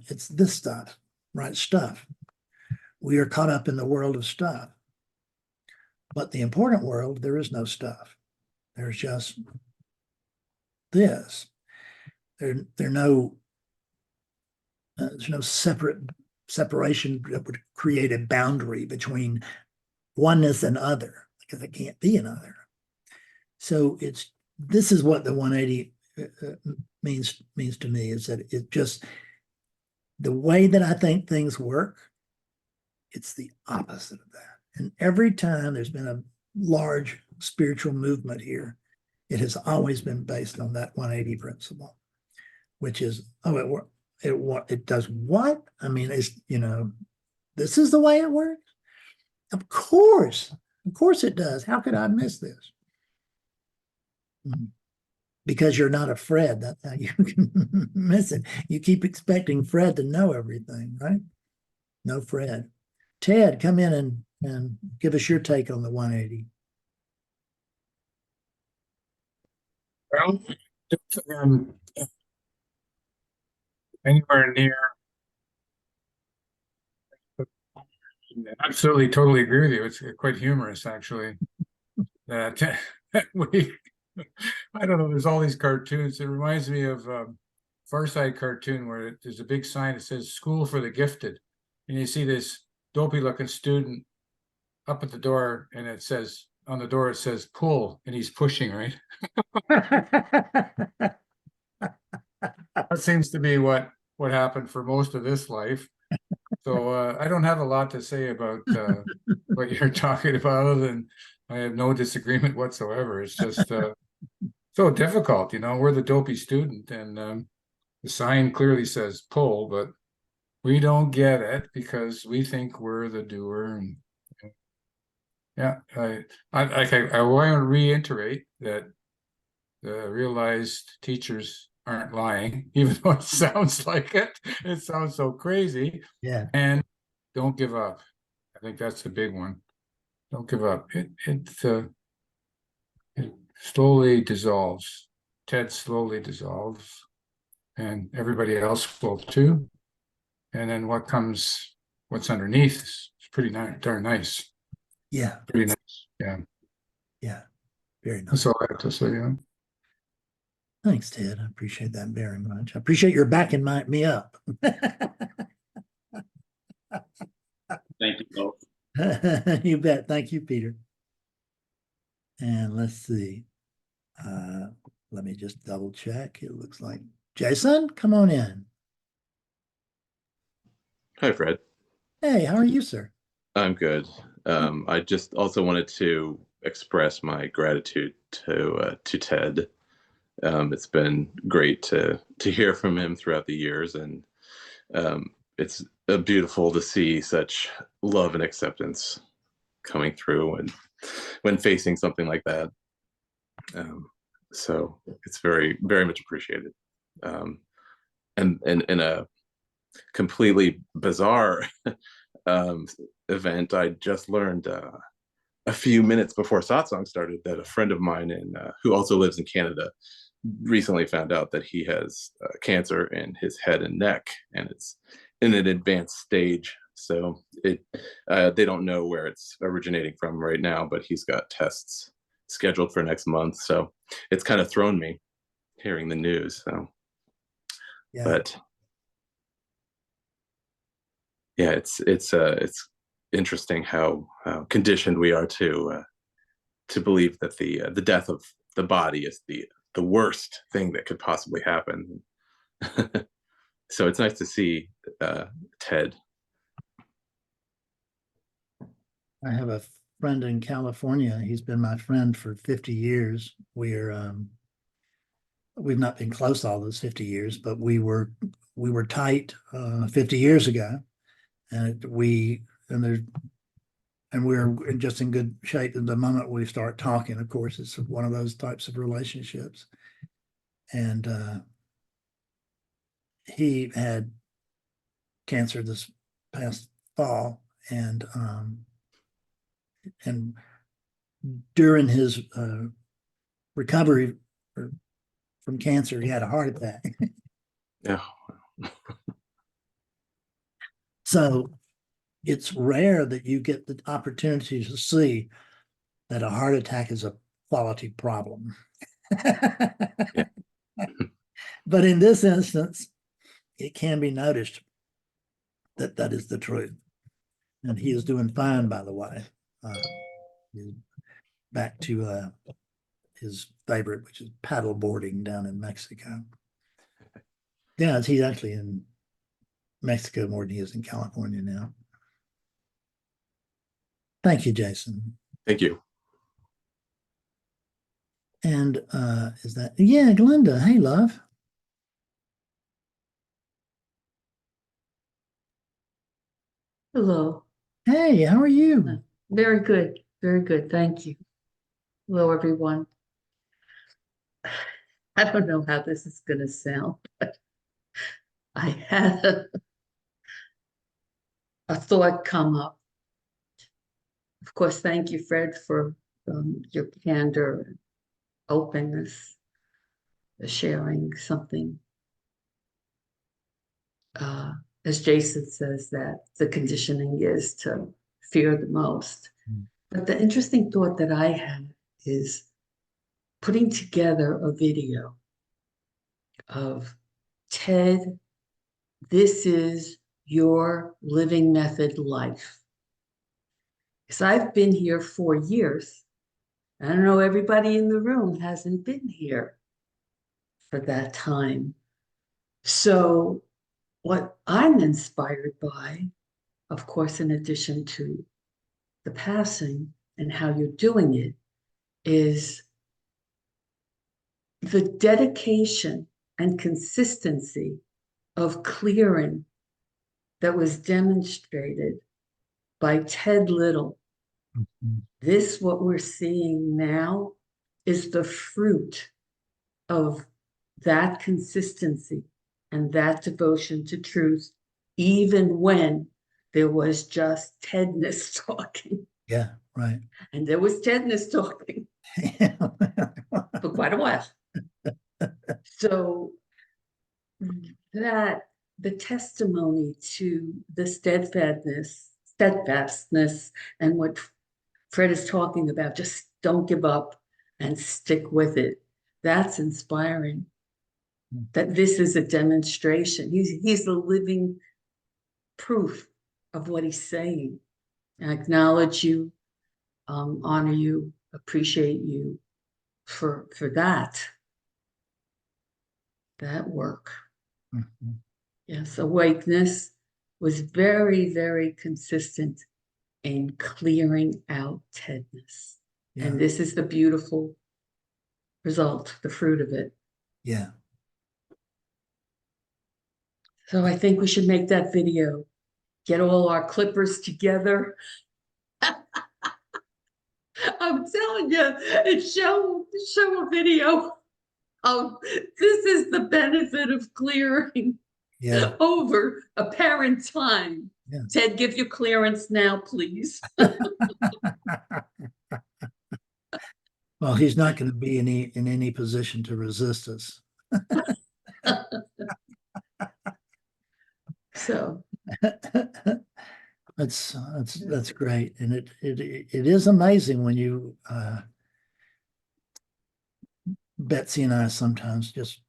it's this stuff, right? Stuff. We are caught up in the world of stuff. But the important world, there is no stuff. There's just this. There's no separation that would create a boundary between oneness and other, because it can't be an other. So this is what the 180 means to me, is that it just, the way that I think things work, it's the opposite of that. And every time there's been a large spiritual movement here, it has always been based on that 180 principle, which is, it does what? I mean, this is the way it works? Of course it does. How could I miss this? Because you're not a Fred. That's how you can miss it. You keep expecting Fred to know everything, right? No Fred. Ted, come in and give us your take on the 180. Well, anywhere near. Absolutely, totally agree with you. It's quite humorous, actually. That I don't know. There's all these cartoons. It reminds me of Far Side cartoon where there's a big sign that says "School for the Gifted," and you see this dopey-looking student up at the door, and it says on the door it says "Pull," and he's pushing, right? That seems to be what happened for most of this life. So I don't have a lot to say about what you're talking about, other than I have no disagreement whatsoever. It's just so difficult, We're the dopey student, and the sign clearly says pull, but we don't get it because we think we're the doer. And Yeah, I want to reiterate that the realized teachers aren't lying, even though it sounds like it. It sounds so crazy. Yeah. And don't give up. I think that's the big one. Don't give up. It slowly dissolves. Ted slowly dissolves, and everybody else will too. And then what's underneath is pretty darn nice. Yeah. Pretty nice. Yeah. Yeah. Very nice. That's all I have to say. Yeah. Thanks, Ted. I appreciate that very much. I appreciate your backing me up. Thank you both. You bet. Thank you, Peter. And let's see. Let me just double check. It looks like Jason, come on in. Hi, Fred. Hey, how are you, sir? I'm good. I just also wanted to express my gratitude to Ted. It's been great to hear from him throughout the years, and it's beautiful to see such love and acceptance coming through when facing something like that. So it's very, very much appreciated. And in a completely bizarre event, I just learned a few minutes before satsang started that a friend of mine who also lives in Canada recently found out that he has cancer in his head and neck, and it's in an advanced stage. So they don't know where it's originating from right now, but he's got tests scheduled for next month. So it's kind of thrown me hearing the news. So, Yeah. But yeah, it's interesting how conditioned we are to believe that the death of the body is the worst thing that could possibly happen. So it's nice to see Ted. I have a friend in California. He's been my friend for 50 years. We've not been close all those 50 years, but we were tight 50 years ago, and we're just in good shape at the moment we start talking. Of course, it's one of those types of relationships. And he had cancer this past fall, and during his recovery from cancer, he had a heart attack. Yeah. So it's rare that you get the opportunity to see that a heart attack is a quality problem. Yeah. But in this instance, it can be noticed that that is the truth. And he is doing fine, by the way. He's back to his favorite, which is paddle boarding down in Mexico. Yeah, he's actually in Mexico more than he is in California now. Thank you, Jason. Thank you. And is that, yeah, Glenda. Hey, love. Hello. Hey, how are you? Very good. Very good. Thank you. Hello, everyone. I don't know how this is going to sound, but I had a thought come up. Of course, thank you, Fred, for your candor and openness, sharing something. As Jason says, that the conditioning is to fear the most. But the interesting thought that I had is putting together a video of Ted, this is your living method life. Because I've been here 4 years. I don't know, everybody in the room hasn't been here for that time. So what I'm inspired by, of course, in addition to the passing and how you're doing it, is the dedication and consistency of clearing that was demonstrated by Ted Little This, what we're seeing now, is the fruit of that consistency and that devotion to truth, even when there was just Tedness talking. Yeah, right. And there was Tedness talking for quite a while. So that the testimony to the steadfastness, and what Fred is talking about, just don't give up and stick with it. That's inspiring. That this is a demonstration. He's the living proof of what he's saying. I acknowledge you, honor you, appreciate you for that work. Mhm. Yes, awakeness was very, very consistent in clearing out Tedness. Yeah, And this is the beautiful result, the fruit of it. yeah. So I think we should make that video, get all our clippers together. I'm telling you, and show a video of this is the benefit of clearing Yeah. over apparent time. Yeah. Ted, give your clearance now, please. Well, he's not going to be in any position to resist us. So that's great, and it is amazing when you Betsy and I sometimes just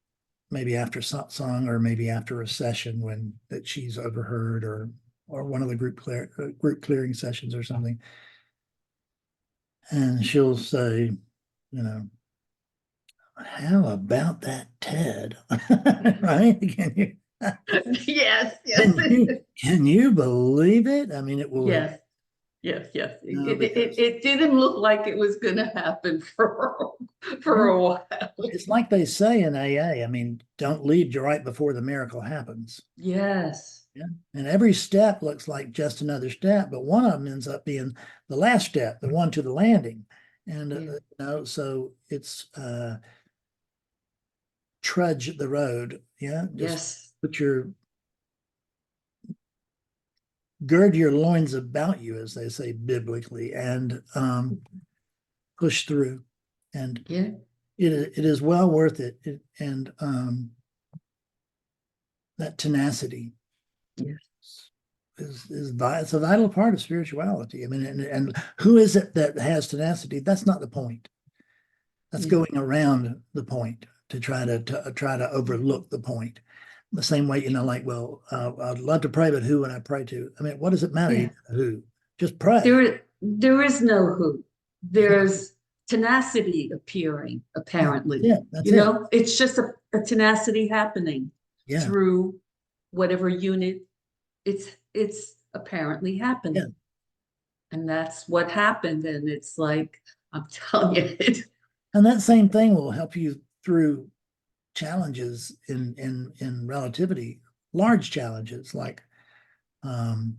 maybe after song or maybe after a session when that she's overheard or one of the group clearing sessions or something, and she'll say, you know, how about that Ted? Right? yes, Can you believe it? I mean, it will. yes. No, It didn't look like it was going to happen for a while. It's like they say in AA. I mean, don't leave right before the miracle happens. Yes. Yeah. And every step looks like just another step, but one of them ends up being the last step, the one to the landing. And you know, so it's trudge the road. Yeah. Just put gird your loins about you, as they say biblically, and push through. And it is well worth it. And that tenacity is it's a vital part of spirituality. I mean, and who is it that has tenacity? That's not the point. That's going around the point to try to overlook the point. The same way, you know, like, well, I'd love to pray, but who would I pray to? I mean, what does it matter who? Just pray. There is no who. There's tenacity appearing, apparently. That's you know, it's just a tenacity happening through whatever unit it's apparently happening. And that's what happened. And it's like, I'm telling you it. And that same thing will help you through challenges in relativity, large challenges like, you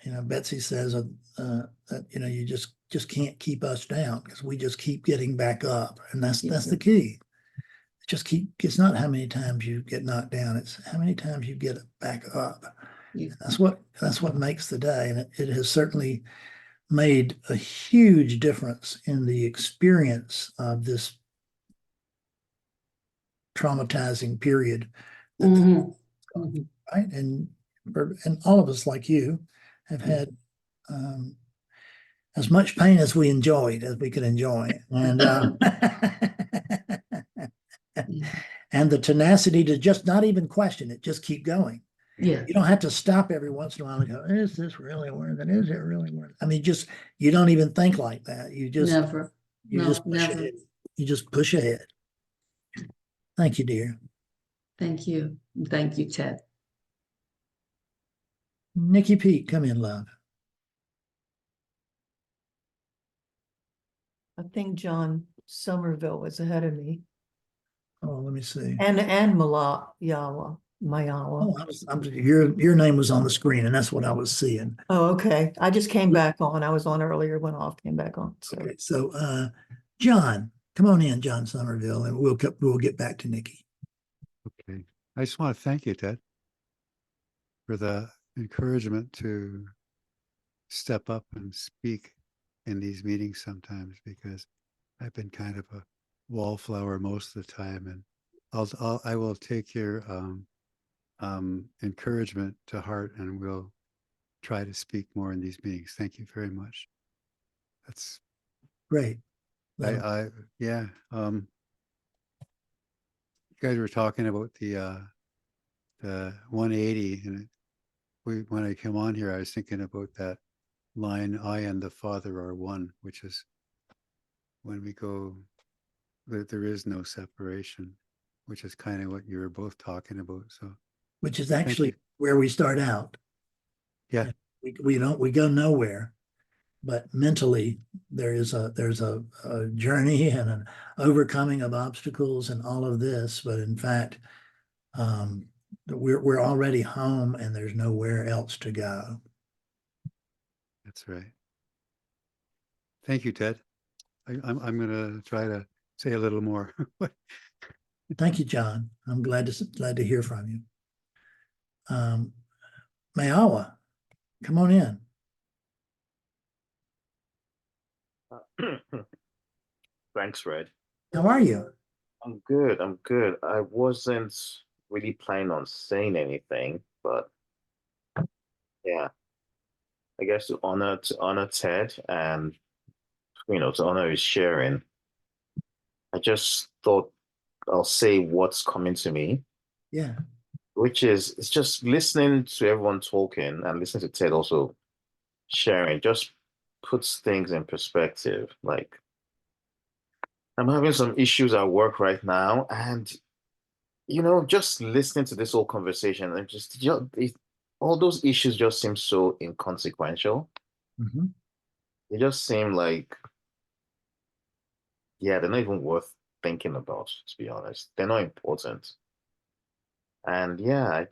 know, Betsy says that, you know, you just can't keep us down because we just keep getting back up, and that's the key. It's not how many times you get knocked down, it's how many times you get back up. That's what makes the day, and it has certainly made a huge difference in the experience of this traumatizing period. Right? And all of us, like you, have had as much pain as we could enjoy. And and the tenacity to just not even question it, just keep going. You don't have to stop every once in a while and go, is this really worth it? Is it really worth it? I mean, you don't even think like that. You just never. ahead. You just push ahead. Thank you, dear. Thank you. Thank you, Ted. Nikki Pete, come in, love. I think John Somerville was ahead of me. Oh, let me see. And Malayawa. Mayala. Your name was on the screen, and that's what I was seeing. Oh, okay. I just came back on. I was on earlier, went off, came back on. So Okay, so John, come on in, John Somerville, and we'll get back to Nikki. Okay. I just want to thank you, Ted, for the encouragement to step up and speak in these meetings sometimes, because I've been kind of a wallflower most of the time, and I will take your encouragement to heart, and we'll try to speak more in these meetings. Thank you very much. That's Great. Yeah. You guys were talking about the 180, and when I came on here, I was thinking about that line, I and the Father are one, which is when we go, there is no separation, which is kind of what you were both talking about. So, which is thank actually you. where we start out. Yeah. We go nowhere, but mentally there's a journey and an overcoming of obstacles and all of this. But in fact, we're already home, and there's nowhere else to go. That's right. Thank you, Ted. I'm going to try to say a little more. Thank you, John. I'm glad to hear from you. Mayawa, come on in. Thanks, Red. How are you? I'm good. I'm good. I wasn't really planning on saying anything, but yeah, I guess to honor Ted and to honor his sharing, I just thought I'll say what's coming to me, Yeah. which is it's just listening to everyone talking and listening to Ted also sharing just puts things in perspective. Like I'm having some issues at work right now, and just listening to this whole conversation and all those issues just seem so inconsequential. Mm-hmm. They just seem like, yeah, they're not even worth thinking about, to be honest. They're not important. And yeah,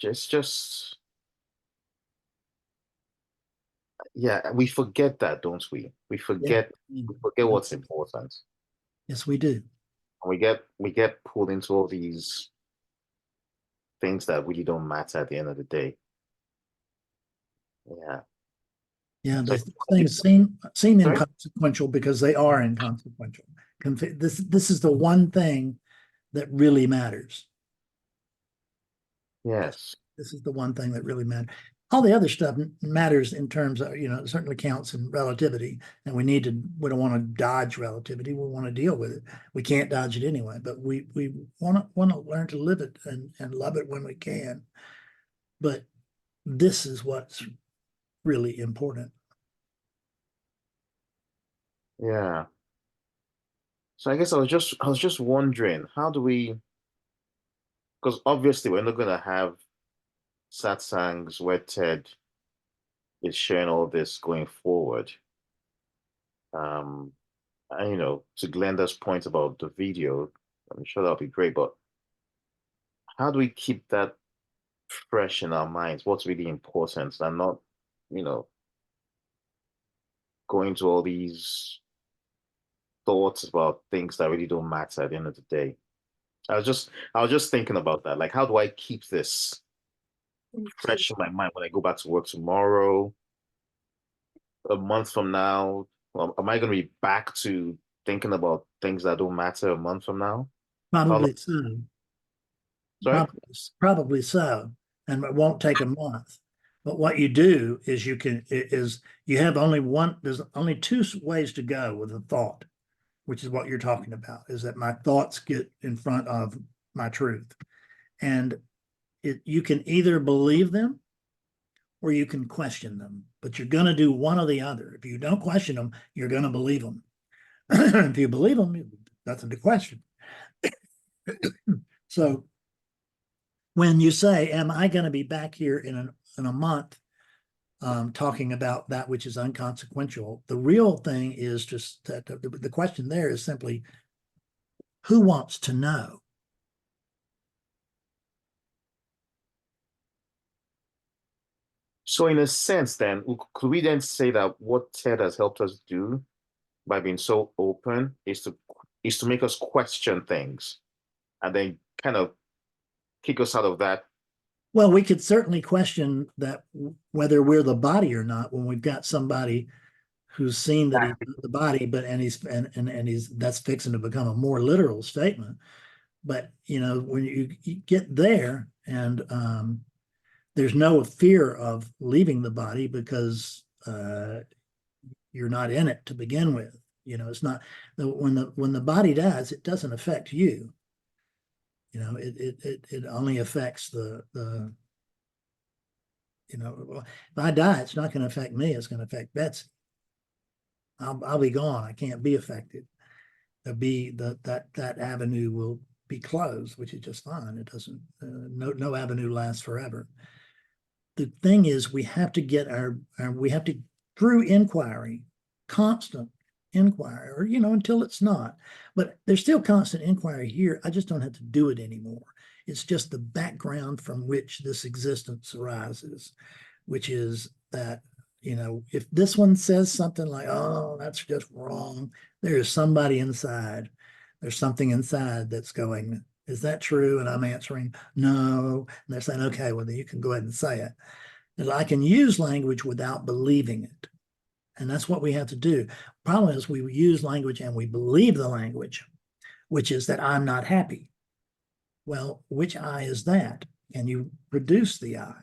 yeah, we forget that, don't we? We forget what's important. Yes, we do. And we get pulled into all these things that really don't matter at the end of the day. Yeah. Yeah, So those things seem inconsequential because they are inconsequential. This is the one thing that really matters. yes. This is the one thing that really matters. All the other stuff matters in terms of, it certainly counts in relativity, and we don't want to dodge relativity. We want to deal with it. We can't dodge it anyway, but we want to learn to live it and love it when we can. But this is what's really important. Yeah. So I guess I was just wondering, how do we, because obviously we're not gonna have satsangs where Ted is sharing all this going forward. And to Glenda's point about the video, I'm sure that'll be great, but how do we keep that fresh in our minds? What's really important and not, going to all these thoughts about things that really don't matter at the end of the day. I was just thinking about that. Like, how do I keep this fresh in my mind when I go back to work tomorrow, a month from now? Well, am I going to be back to thinking about things that don't matter a month from now? Probably so. Sorry? Probably so. And it won't take a month. But what you do is you have there's only two ways to go with a thought, which is what you're talking about, is that my thoughts get in front of my truth. And you can either believe them or you can question them, but you're going to do one or the other. If you don't question them, you're going to believe them. If you believe them, nothing to question. So when you say, am I going to be back here in a month talking about that which is inconsequential, the real thing is just that the question there is simply, who wants to know? So in a sense, then, could we then say that what TED has helped us do by being so open is to make us question things and then kind of kick us out of that? Well, we could certainly question that whether we're the body or not when we've got somebody who's seen that he's the body, but and he's that's fixing to become a more literal statement. But you know, when you get there and there's no fear of leaving the body because you're not in it to begin with. You know, it's not when the body dies, it doesn't affect you. You know, it only affects the you know, if I die, it's not going to affect me. It's going to affect Betsy. I'll be gone. I can't be affected. There'll be that avenue will be closed, which is just fine. It doesn't. No avenue lasts forever. The thing is, we have to get we have to, through inquiry, constant inquiry, or you know, until it's not. But there's still constant inquiry here. I just don't have to do it anymore. It's just the background from which this existence arises, which is that, you know, if this one says something like, oh, that's just wrong, there is somebody inside. There's something inside that's going, is that true? And I'm answering, no. And they're saying, okay, well, then you can go ahead and say it. That I can use language without believing it. And that's what we have to do. Problem is we use language and we believe the language, which is that I'm not happy. Well, which I is that? And you produce the I.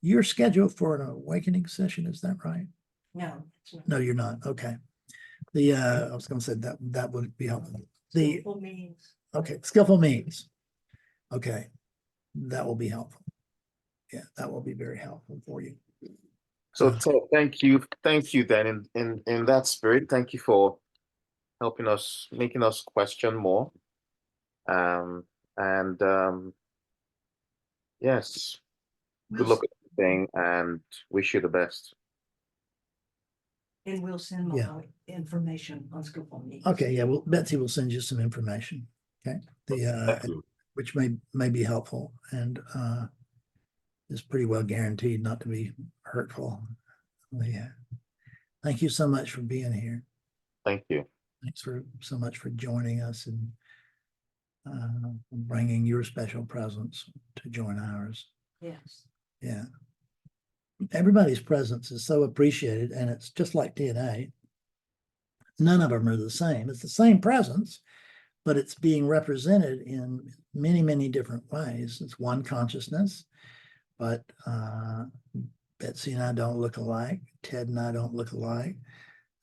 You're scheduled for an awakening session, is that right? No. No, you're not. Okay. I was going to say that would be helpful. Skillful means. Okay, skillful means. Okay, that will be helpful. Yeah, that will be very helpful for you. So Ted, thank you then in that spirit. Thank you for helping us, making us question more. Yes, good luck with everything and wish you the best. And we'll send more information on skillful means. Okay, yeah, well, Betsy will send you some information. Okay, which may be helpful and is pretty well guaranteed not to be hurtful. Yeah. Thank you so much for being here. Thank you. Thanks so much for joining us and bringing your special presence to join ours. Yes. Yeah. Everybody's presence is so appreciated, and it's just like DNA. None of them are the same. It's the same presence, but it's being represented in many, many different ways. It's one consciousness, but Betsy and I don't look alike. Ted and I don't look alike.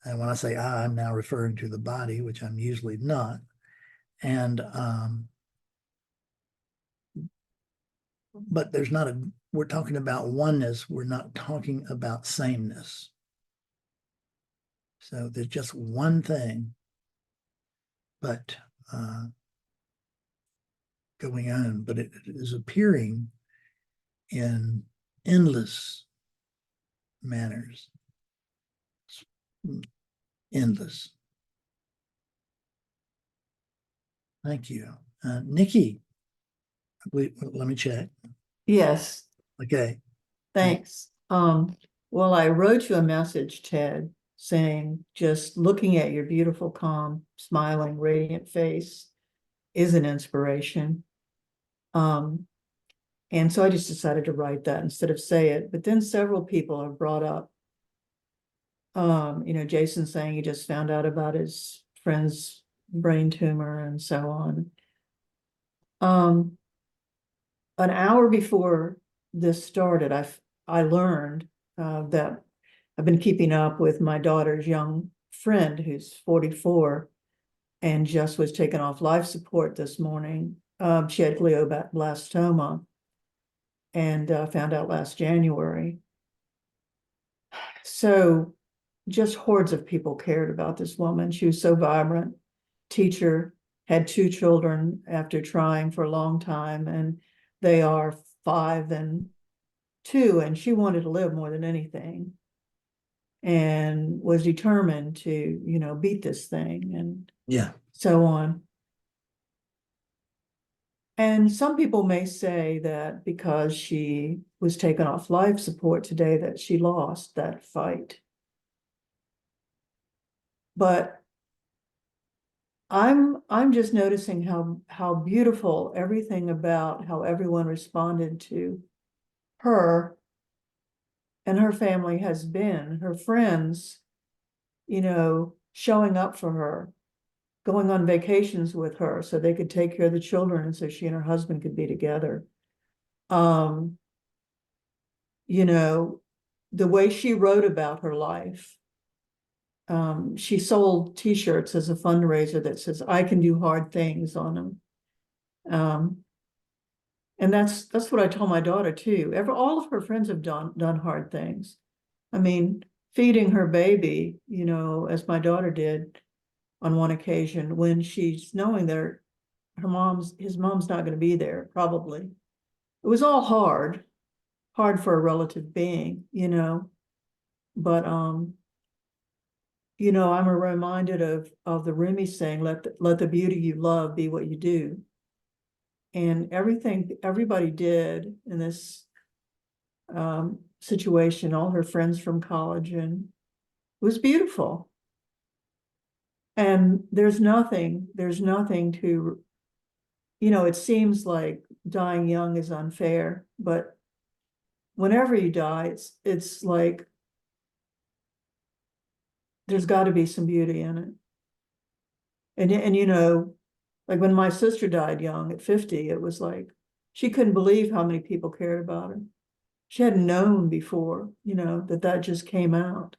And when I say I, I'm now referring to the body, which I'm usually not. And but there's not we're talking about oneness. We're not talking about sameness. So there's just one thing, but going on, but it is appearing in endless manners. Endless. Thank you. Nikki, let me check. Yes, Okay. thanks. Well, I wrote you a message, Ted, saying just looking at your beautiful, calm, smiling, radiant face is an inspiration. And so I just decided to write that instead of say it. But then several people have brought up, you know, Jason saying he just found out about his friend's brain tumor and so on. An hour before this started, I learned that I've been keeping up with my daughter's young friend who's 44 and just was taken off life support this morning. She had glioblastoma and found out last January. So just hordes of people cared about this woman. She was so vibrant, teacher, had 2 children after trying for a long time, and they are 5 and 2, and she wanted to live more than anything and was determined to, you know, beat this thing and yeah, so on. And some people may say that because she was taken off life support today, that she lost that fight. But I'm just noticing how beautiful everything about how everyone responded to her and her family has been, her friends, you know, showing up for her, going on vacations with her so they could take care of the children and so she and her husband could be together. You know, the way she wrote about her life. She sold t-shirts as a fundraiser that says, "I can do hard things" on them. And that's what I told my daughter too. All of her friends have done hard things. I mean, feeding her baby, you know, as my daughter did on one occasion when she's knowing that his mom's not going to be there, probably. It was all hard for a relative being, you know. But you know, I'm reminded of the Rumi saying, let the beauty you love be what you do. And everything everybody did in this situation, all her friends from college, and it was beautiful. And there's nothing to, you know, it seems like dying young is unfair, but whenever you die, it's like there's got to be some beauty in it. And you know, like when my sister died young at 50, it was like she couldn't believe how many people cared about her. She hadn't known before, you know, that just came out.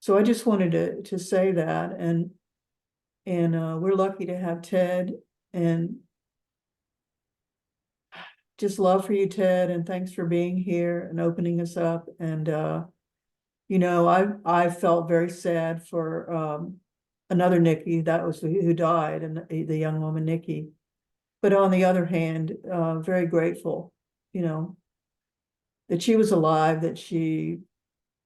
So I just wanted to say that, and we're lucky to have Ted, and just love for you, Ted, and thanks for being here and opening us up. And you know, I felt very sad for another Nikki, that was who died, and the young woman Nikki. But on the other hand, very grateful, you know, that she was alive, that she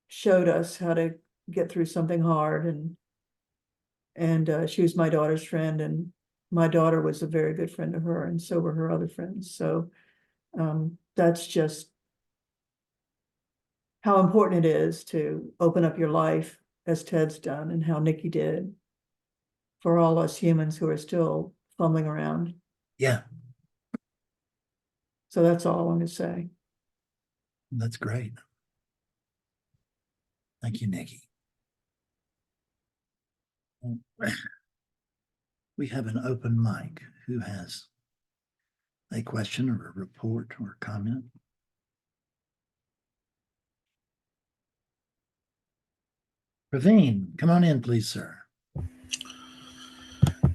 showed us how to get through something hard, and she was my daughter's friend, and my daughter was a very good friend to her, and so were her other friends. So that's just how important it is to open up your life as Ted's done and how Nikki did for all us humans who are still fumbling around. Yeah, So that's all I want to say. that's great. Thank you, Nikki. We have an open mic. Who has a question or a report or comment? Praveen, come on in, please, sir.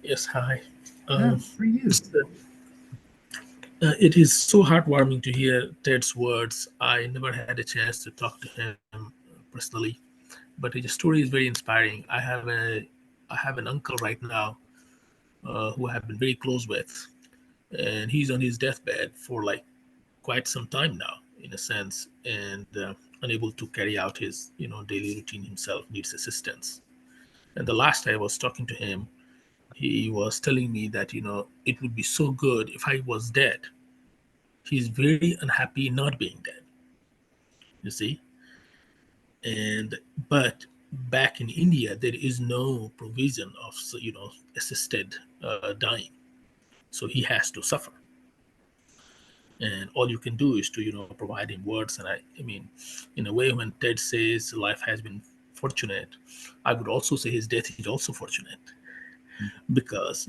Yes, hi. For you. It is so heartwarming to hear Ted's words. I never had a chance to talk to him personally, but his story is very inspiring. I have an uncle right now who I've been very close with, and he's on his deathbed for like quite some time now, in a sense, and unable to carry out his daily routine himself, needs assistance. And the last I was talking to him, he was telling me that it would be so good if I was dead. He's very unhappy not being dead, you see. And but back in India there is no provision of assisted dying, so he has to suffer, and all you can do is to provide him words. And I mean, in a way, when Ted says life has been fortunate, I would also say his death is also fortunate, because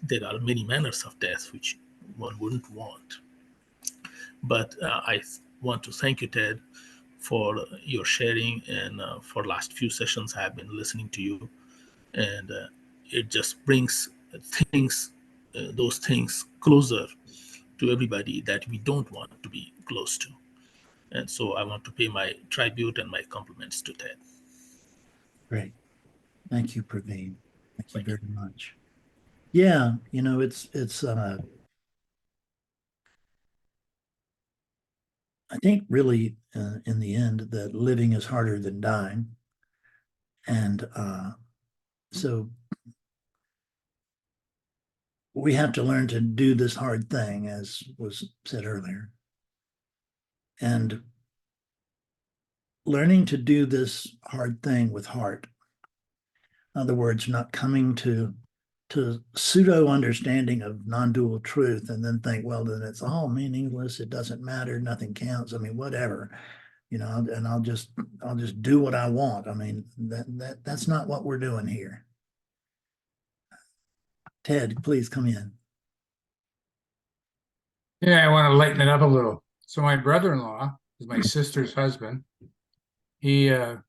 there are many manners of death which one wouldn't want. But I want to thank you, Ted, for your sharing, and for last few sessions I have been listening to you, and it just brings those things closer to everybody that we don't want to be close to. And so I want to pay my tribute and my compliments to Ted. Great. Thank you, Praveen. Thank you very much. Yeah, it's I think really in the end that living is harder than dying. And so we have to learn to do this hard thing, as was said earlier. And learning to do this hard thing with heart. In other words, not coming to pseudo understanding of non-dual truth and then think, well, then it's all meaningless. It doesn't matter. Nothing counts. I mean, whatever, you know, and I'll just do what I want. I mean, that's not what we're doing here. Ted, please come in. Yeah, I want to lighten it up a little. So my brother-in-law is my sister's husband. He had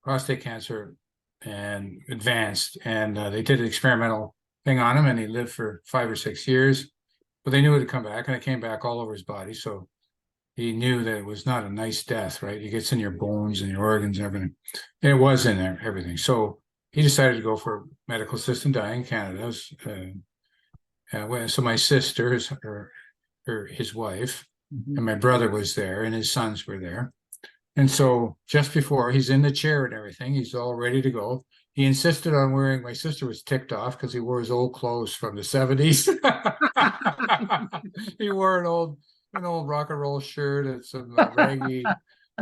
prostate cancer and advanced, and they did an experimental thing on him, and he lived for 5 or 6 years. But they knew it would come back, and it came back all over his body. So he knew that it was not a nice death, right? It gets in your bones and your organs and everything. And it was in there, everything. So he decided to go for medical assisted dying in Canada. So my sister, his wife, and my brother was there, and his sons were there. And so just before he's in the chair and everything, he's all ready to go. He insisted on wearing, my sister was ticked off because he wore his old clothes from the 70s. He wore an old rock and roll shirt and some raggy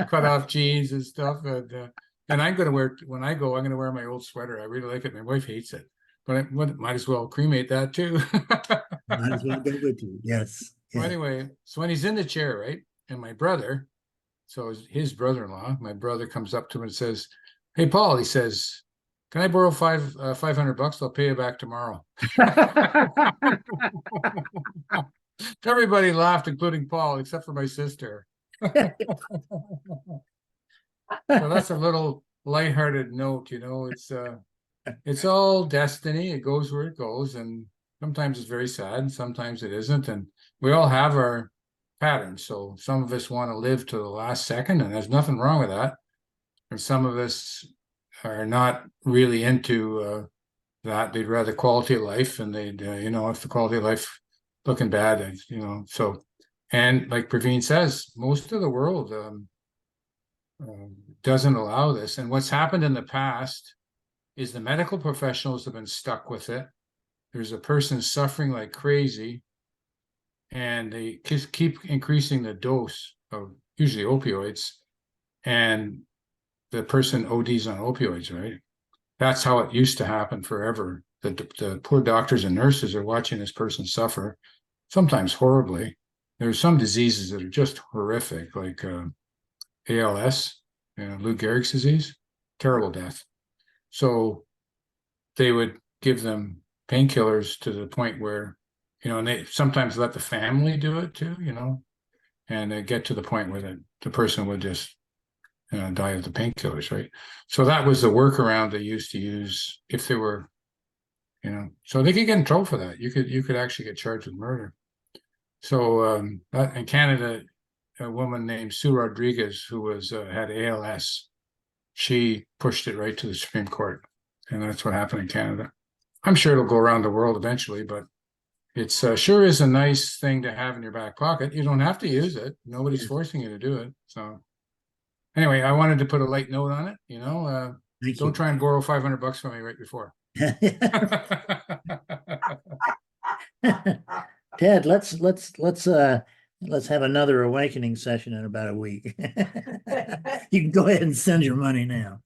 cut off jeans and stuff. And I'm going to wear, when I go, I'm going to wear my old sweater. I really like it. My wife hates it, but I might as well cremate that too. Might as well go with you. Yes. Well, anyway, so when he's in the chair, right, and my brother, so his brother-in-law, my brother comes up to him and says, "Hey, Paul," he says, "can I borrow $500? I'll pay you back tomorrow." Everybody laughed, including Paul, except for my sister. So that's a little lighthearted note, you know. It's all destiny. It goes where it goes, and sometimes it's very sad, and sometimes it isn't. And we all have our patterns. So some of us want to live to the last second, and there's nothing wrong with that. And some of us are not really into that. They'd rather quality of life, and they'd, if the quality of life looking bad, so. And like Praveen says, most of the world doesn't allow this. And what's happened in the past is the medical professionals have been stuck with it. There's a person suffering like crazy, and they just keep increasing the dose of usually opioids, and the person ODs on opioids, right? That's how it used to happen forever. The poor doctors and nurses are watching this person suffer, sometimes horribly. There's some diseases that are just horrific, like ALS, Lou Gehrig's disease, terrible death. So they would give them painkillers to the point where, and they sometimes let the family do it too, and they get to the point where the person would just die of the painkillers, right? So that was the workaround they used to use if they were, so they could get in trouble for that. You could actually get charged with murder. So in Canada, a woman named Sue Rodriguez, who had ALS, she pushed it right to the Supreme Court, and that's what happened in Canada. I'm sure it'll go around the world eventually, but it's sure is a nice thing to have in your back pocket. You don't have to use it. Nobody's forcing you to do it. So anyway, I wanted to put a light note on it. Don't try and borrow $500 from me right before. Ted, let's have another awakening session in about a week. You can go ahead and send your money now.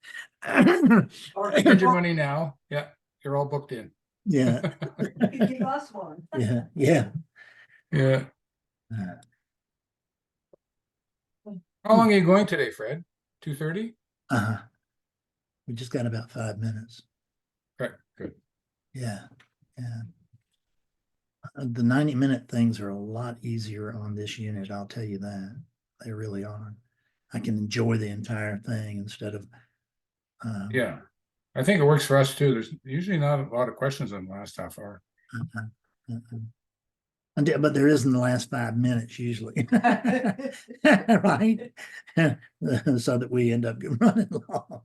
Send your money now. Yeah, you're all booked in. Yeah. You can give us one. Yeah. How long are you going today, Fred? 2:30? We just got about 5 minutes. Right, good. Yeah. The 90-minute things are a lot easier on this unit, I'll tell you that. They really are. I can enjoy the entire thing instead of yeah. I think it works for us too. There's usually not a lot of questions in the last half hour. But there is in the last 5 minutes usually. Right? So that we end up running long,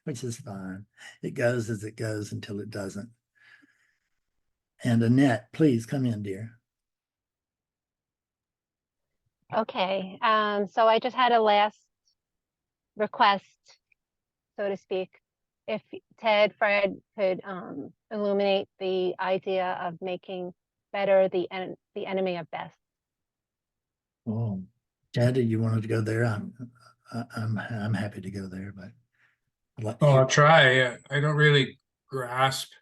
which is fine. It goes as it goes until it doesn't. And Annette, please come in, dear. Okay, so I just had a last request, so to speak. if Ted, Fred could illuminate the idea of making better the enemy of best. Well, Ted, you wanted to go there? I'm happy to go there, but I'd like to Oh, hear. I'll try. I don't really grasp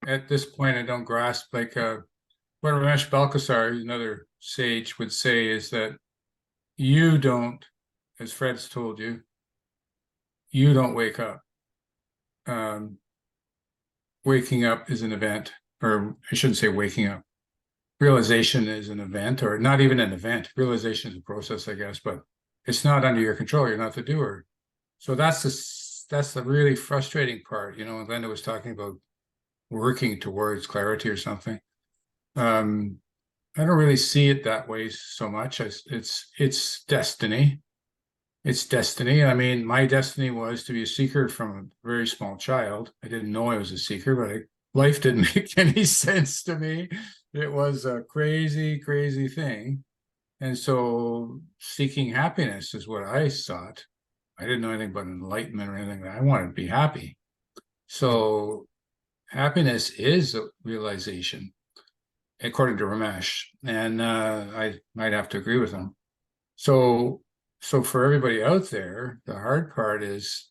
at this point. I don't grasp like what Ramesh Balkasar, another sage, would say is that you don't, as Fred's told you, you don't wake up. Waking up is an event, or I shouldn't say waking up. Realization is an event, or not even an event. Realization is a process, I guess, but it's not under your control. You're not the doer. So that's the really frustrating part. You know, Glenda was talking about working towards clarity or something. I don't really see it that way so much. It's destiny. It's destiny. I mean, my destiny was to be a seeker from a very small child. I didn't know I was a seeker, but life didn't make any sense to me. It was a crazy, crazy thing. And so seeking happiness is what I sought. I didn't know anything about enlightenment or anything. I wanted to be happy. So happiness is a realization, according to Ramesh. And I might have to agree with him. So for everybody out there, the hard part is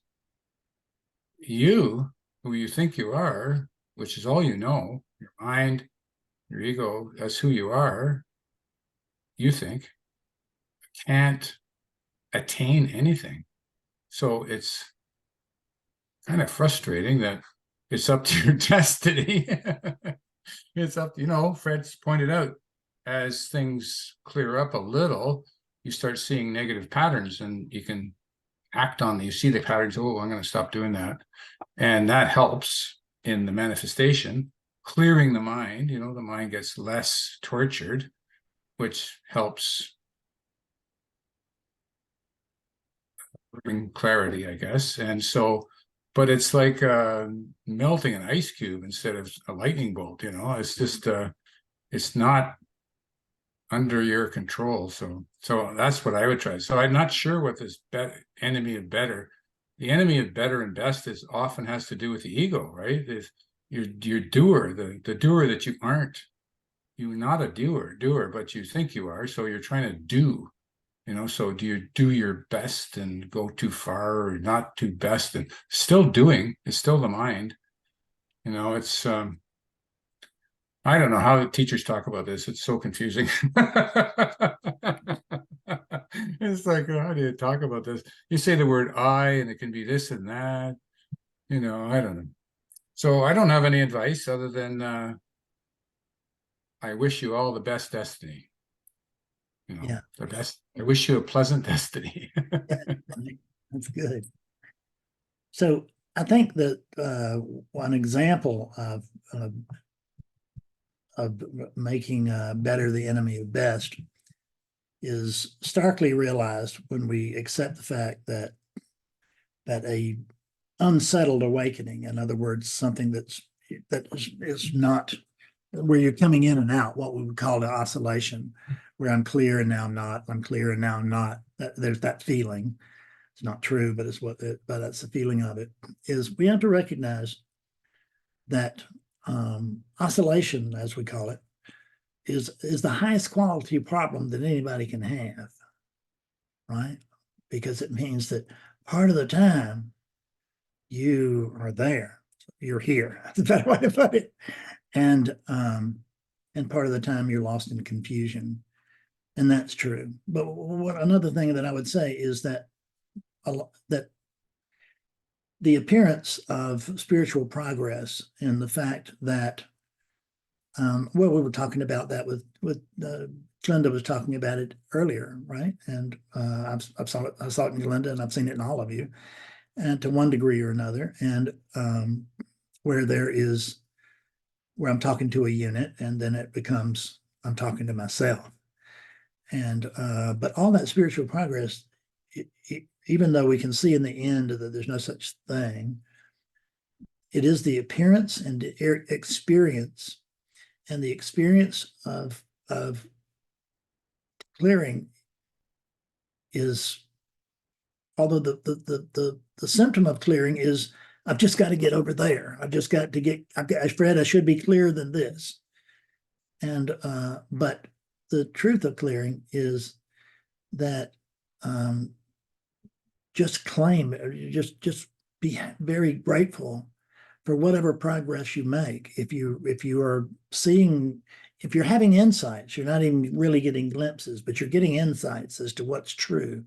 you, who you think you are, which is all you know, your mind, your ego, that's who you are, you think, can't attain anything. So it's kind of frustrating that it's up to your destiny. It's up, Fred's pointed out, as things clear up a little, you start seeing negative patterns and you can act on these. You see the patterns, oh, I'm going to stop doing that. And that helps in the manifestation, clearing the mind, the mind gets less tortured, which helps bring clarity, I guess. And so, but it's like melting an ice cube instead of a lightning bolt, it's just, it's not under your control. So that's what I would try. So I'm not sure what this enemy of better. The enemy of better and best is often has to do with the ego, right? If you're doer, the doer that you aren't. You're not a doer, but you think you are. So you're trying to do, so do you do your best and go too far or not too best? And still doing, it's still the mind. It's I don't know how the teachers talk about this. It's so confusing. It's like, how do you talk about this? You say the word I, and it can be this and that. I don't know. So I don't have any advice other than I wish you all the best destiny. Yeah. The best. I wish you a pleasant destiny. That's good. So I think that one example of making better the enemy of best is starkly realized when we accept the fact that a unsettled awakening, in other words, something that is not where you're coming in and out, what we would call the oscillation, where I'm clear and now I'm not, I'm clear and now I'm not. There's that feeling. It's not true, but but that's the feeling of it. Is we have to recognize that oscillation, as we call it, is the highest quality problem that anybody can have, right? Because it means that part of the time you are there, you're here. That's a better way to put it. And part of the time you're lost in confusion, and that's true. But another thing that I would say is that the appearance of spiritual progress and the fact that we were talking about that with Glenda was talking about it earlier, right? And I saw it in Glenda, and I've seen it in all of you, and to one degree or another. And where I'm talking to a unit, and then it becomes I'm talking to myself. And but all that spiritual progress, even though we can see in the end that there's no such thing, it is the appearance and the experience. And the experience of clearing is, although the symptom of clearing is I've just got to get over there. I've just got to get, Fred, I should be clearer than this. And, but the truth of clearing is that just claim, just be very grateful for whatever progress you make. If you are seeing, if you're having insights, you're not even really getting glimpses, but you're getting insights as to what's true.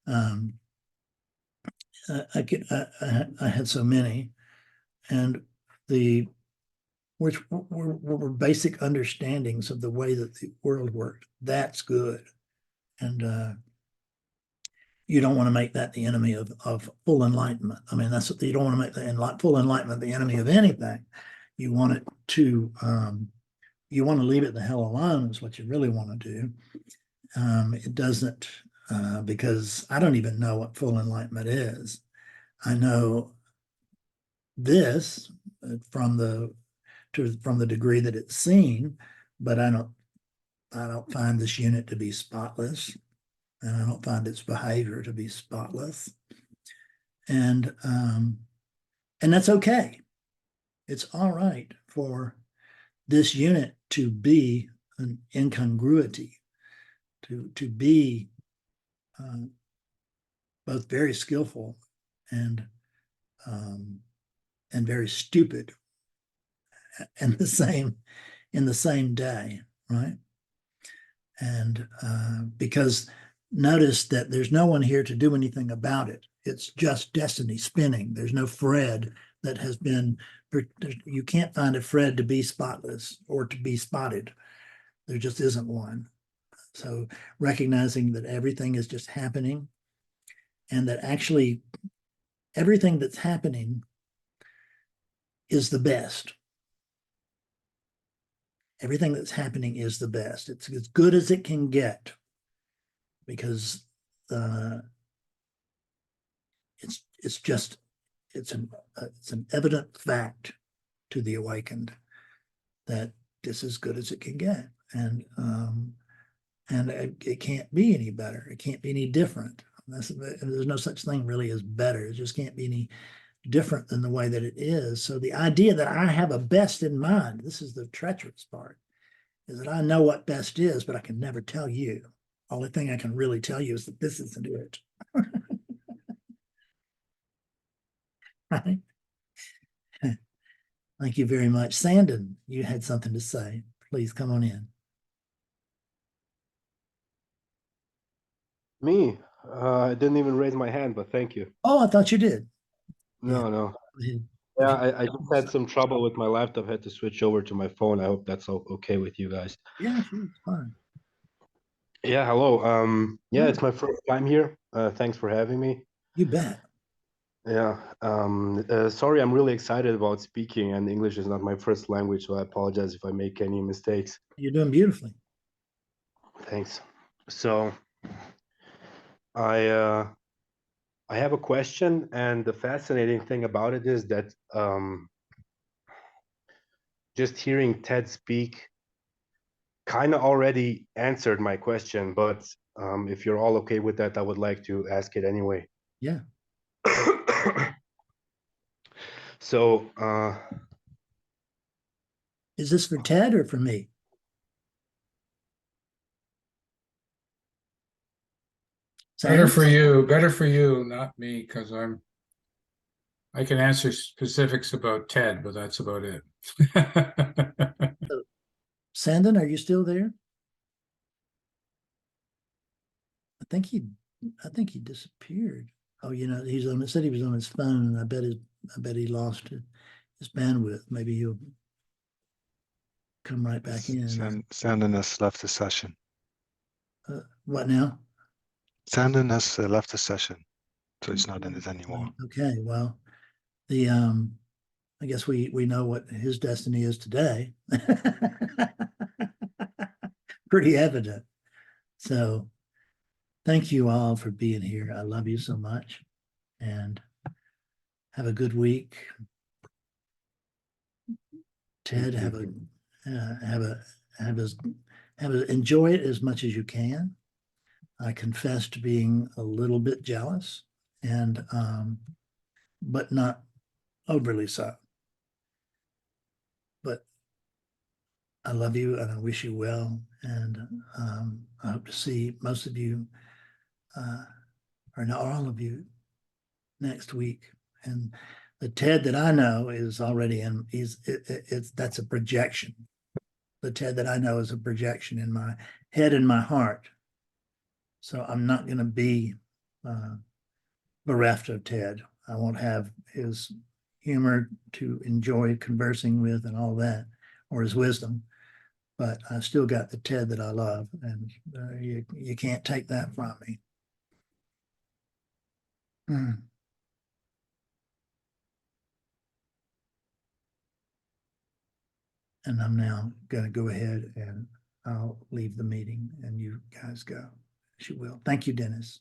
I had so many, and which were basic understandings of the way that the world worked. That's good, and you don't want to make that the enemy of full enlightenment. I mean, that's what you don't want to make the full enlightenment the enemy of anything. You want it to, you want to leave it the hell alone is what you really want to do. It doesn't, because I don't even know what full enlightenment is. I know this from the degree that it's seen, but I don't find this unit to be spotless. And I don't find its behavior to be spotless. And that's okay. It's all right for this unit to be an incongruity, to be both very skillful and very stupid in the same day, right? And because notice that there's no one here to do anything about it. It's just destiny spinning. There's no Fred that has been, you can't find a Fred to be spotless or to be spotted. There just isn't one. So recognizing that everything is just happening, and that actually everything that's happening is the best. Everything that's happening is the best. It's as good as it can get, because it's an evident fact to the awakened that this is good as it can get, and it can't be any better. It can't be any different. There's no such thing really as better. It just can't be any different than the way that it is. So the idea that I have a best in mind, this is the treacherous part, is that I know what best is, but I can never tell you. Only thing I can really tell you is that this isn't it. Right? Thank you very much. Sandon, you had something to say. Please come on in. Me? I didn't even raise my hand, but thank you. Oh, I thought you did. No, no. Yeah, I just had some trouble with my laptop. Had to switch over to my phone. I hope that's okay with you guys. Yeah, sure, it's fine. Yeah, hello. Yeah, it's my first time here. Thanks for having me. You bet. Yeah. Sorry, I'm really excited about speaking, and English is not my first language, so I apologize if I make any mistakes. You're doing beautifully. Thanks. So, I have a question, and the fascinating thing about it is that just hearing Ted speak kind of already answered my question, but if you're all okay with that, I would like to ask it anyway. Yeah. So, is this for Ted or for me? Better for you, not me, because I can answer specifics about Ted, but that's about it. Sandon, are you still there? I think he disappeared. Oh, said he was on his phone, and I bet he lost his bandwidth. Maybe he'll come right back in. Sandon has left the session. What now? Sandon has left the session, so he's not in it anymore. Okay, well, I guess we know what his destiny is today. Pretty evident. So thank you all for being here. I love you so much, and have a good week. Ted, enjoy it as much as you can. I confess to being a little bit jealous, and but not overly so. But I love you and I wish you well. And I hope to see most of you, or not all of you, next week. And the Ted that I know is already in, that's a projection. The Ted that I know is a projection in my head and my heart. So I'm not going to be bereft of Ted. I won't have his humor to enjoy conversing with and all that, or his wisdom. But I still got the Ted that I love, and you can't take that from me. And I'm now going to go ahead and I'll leave the meeting and you guys go as you will. Thank you, Dennis.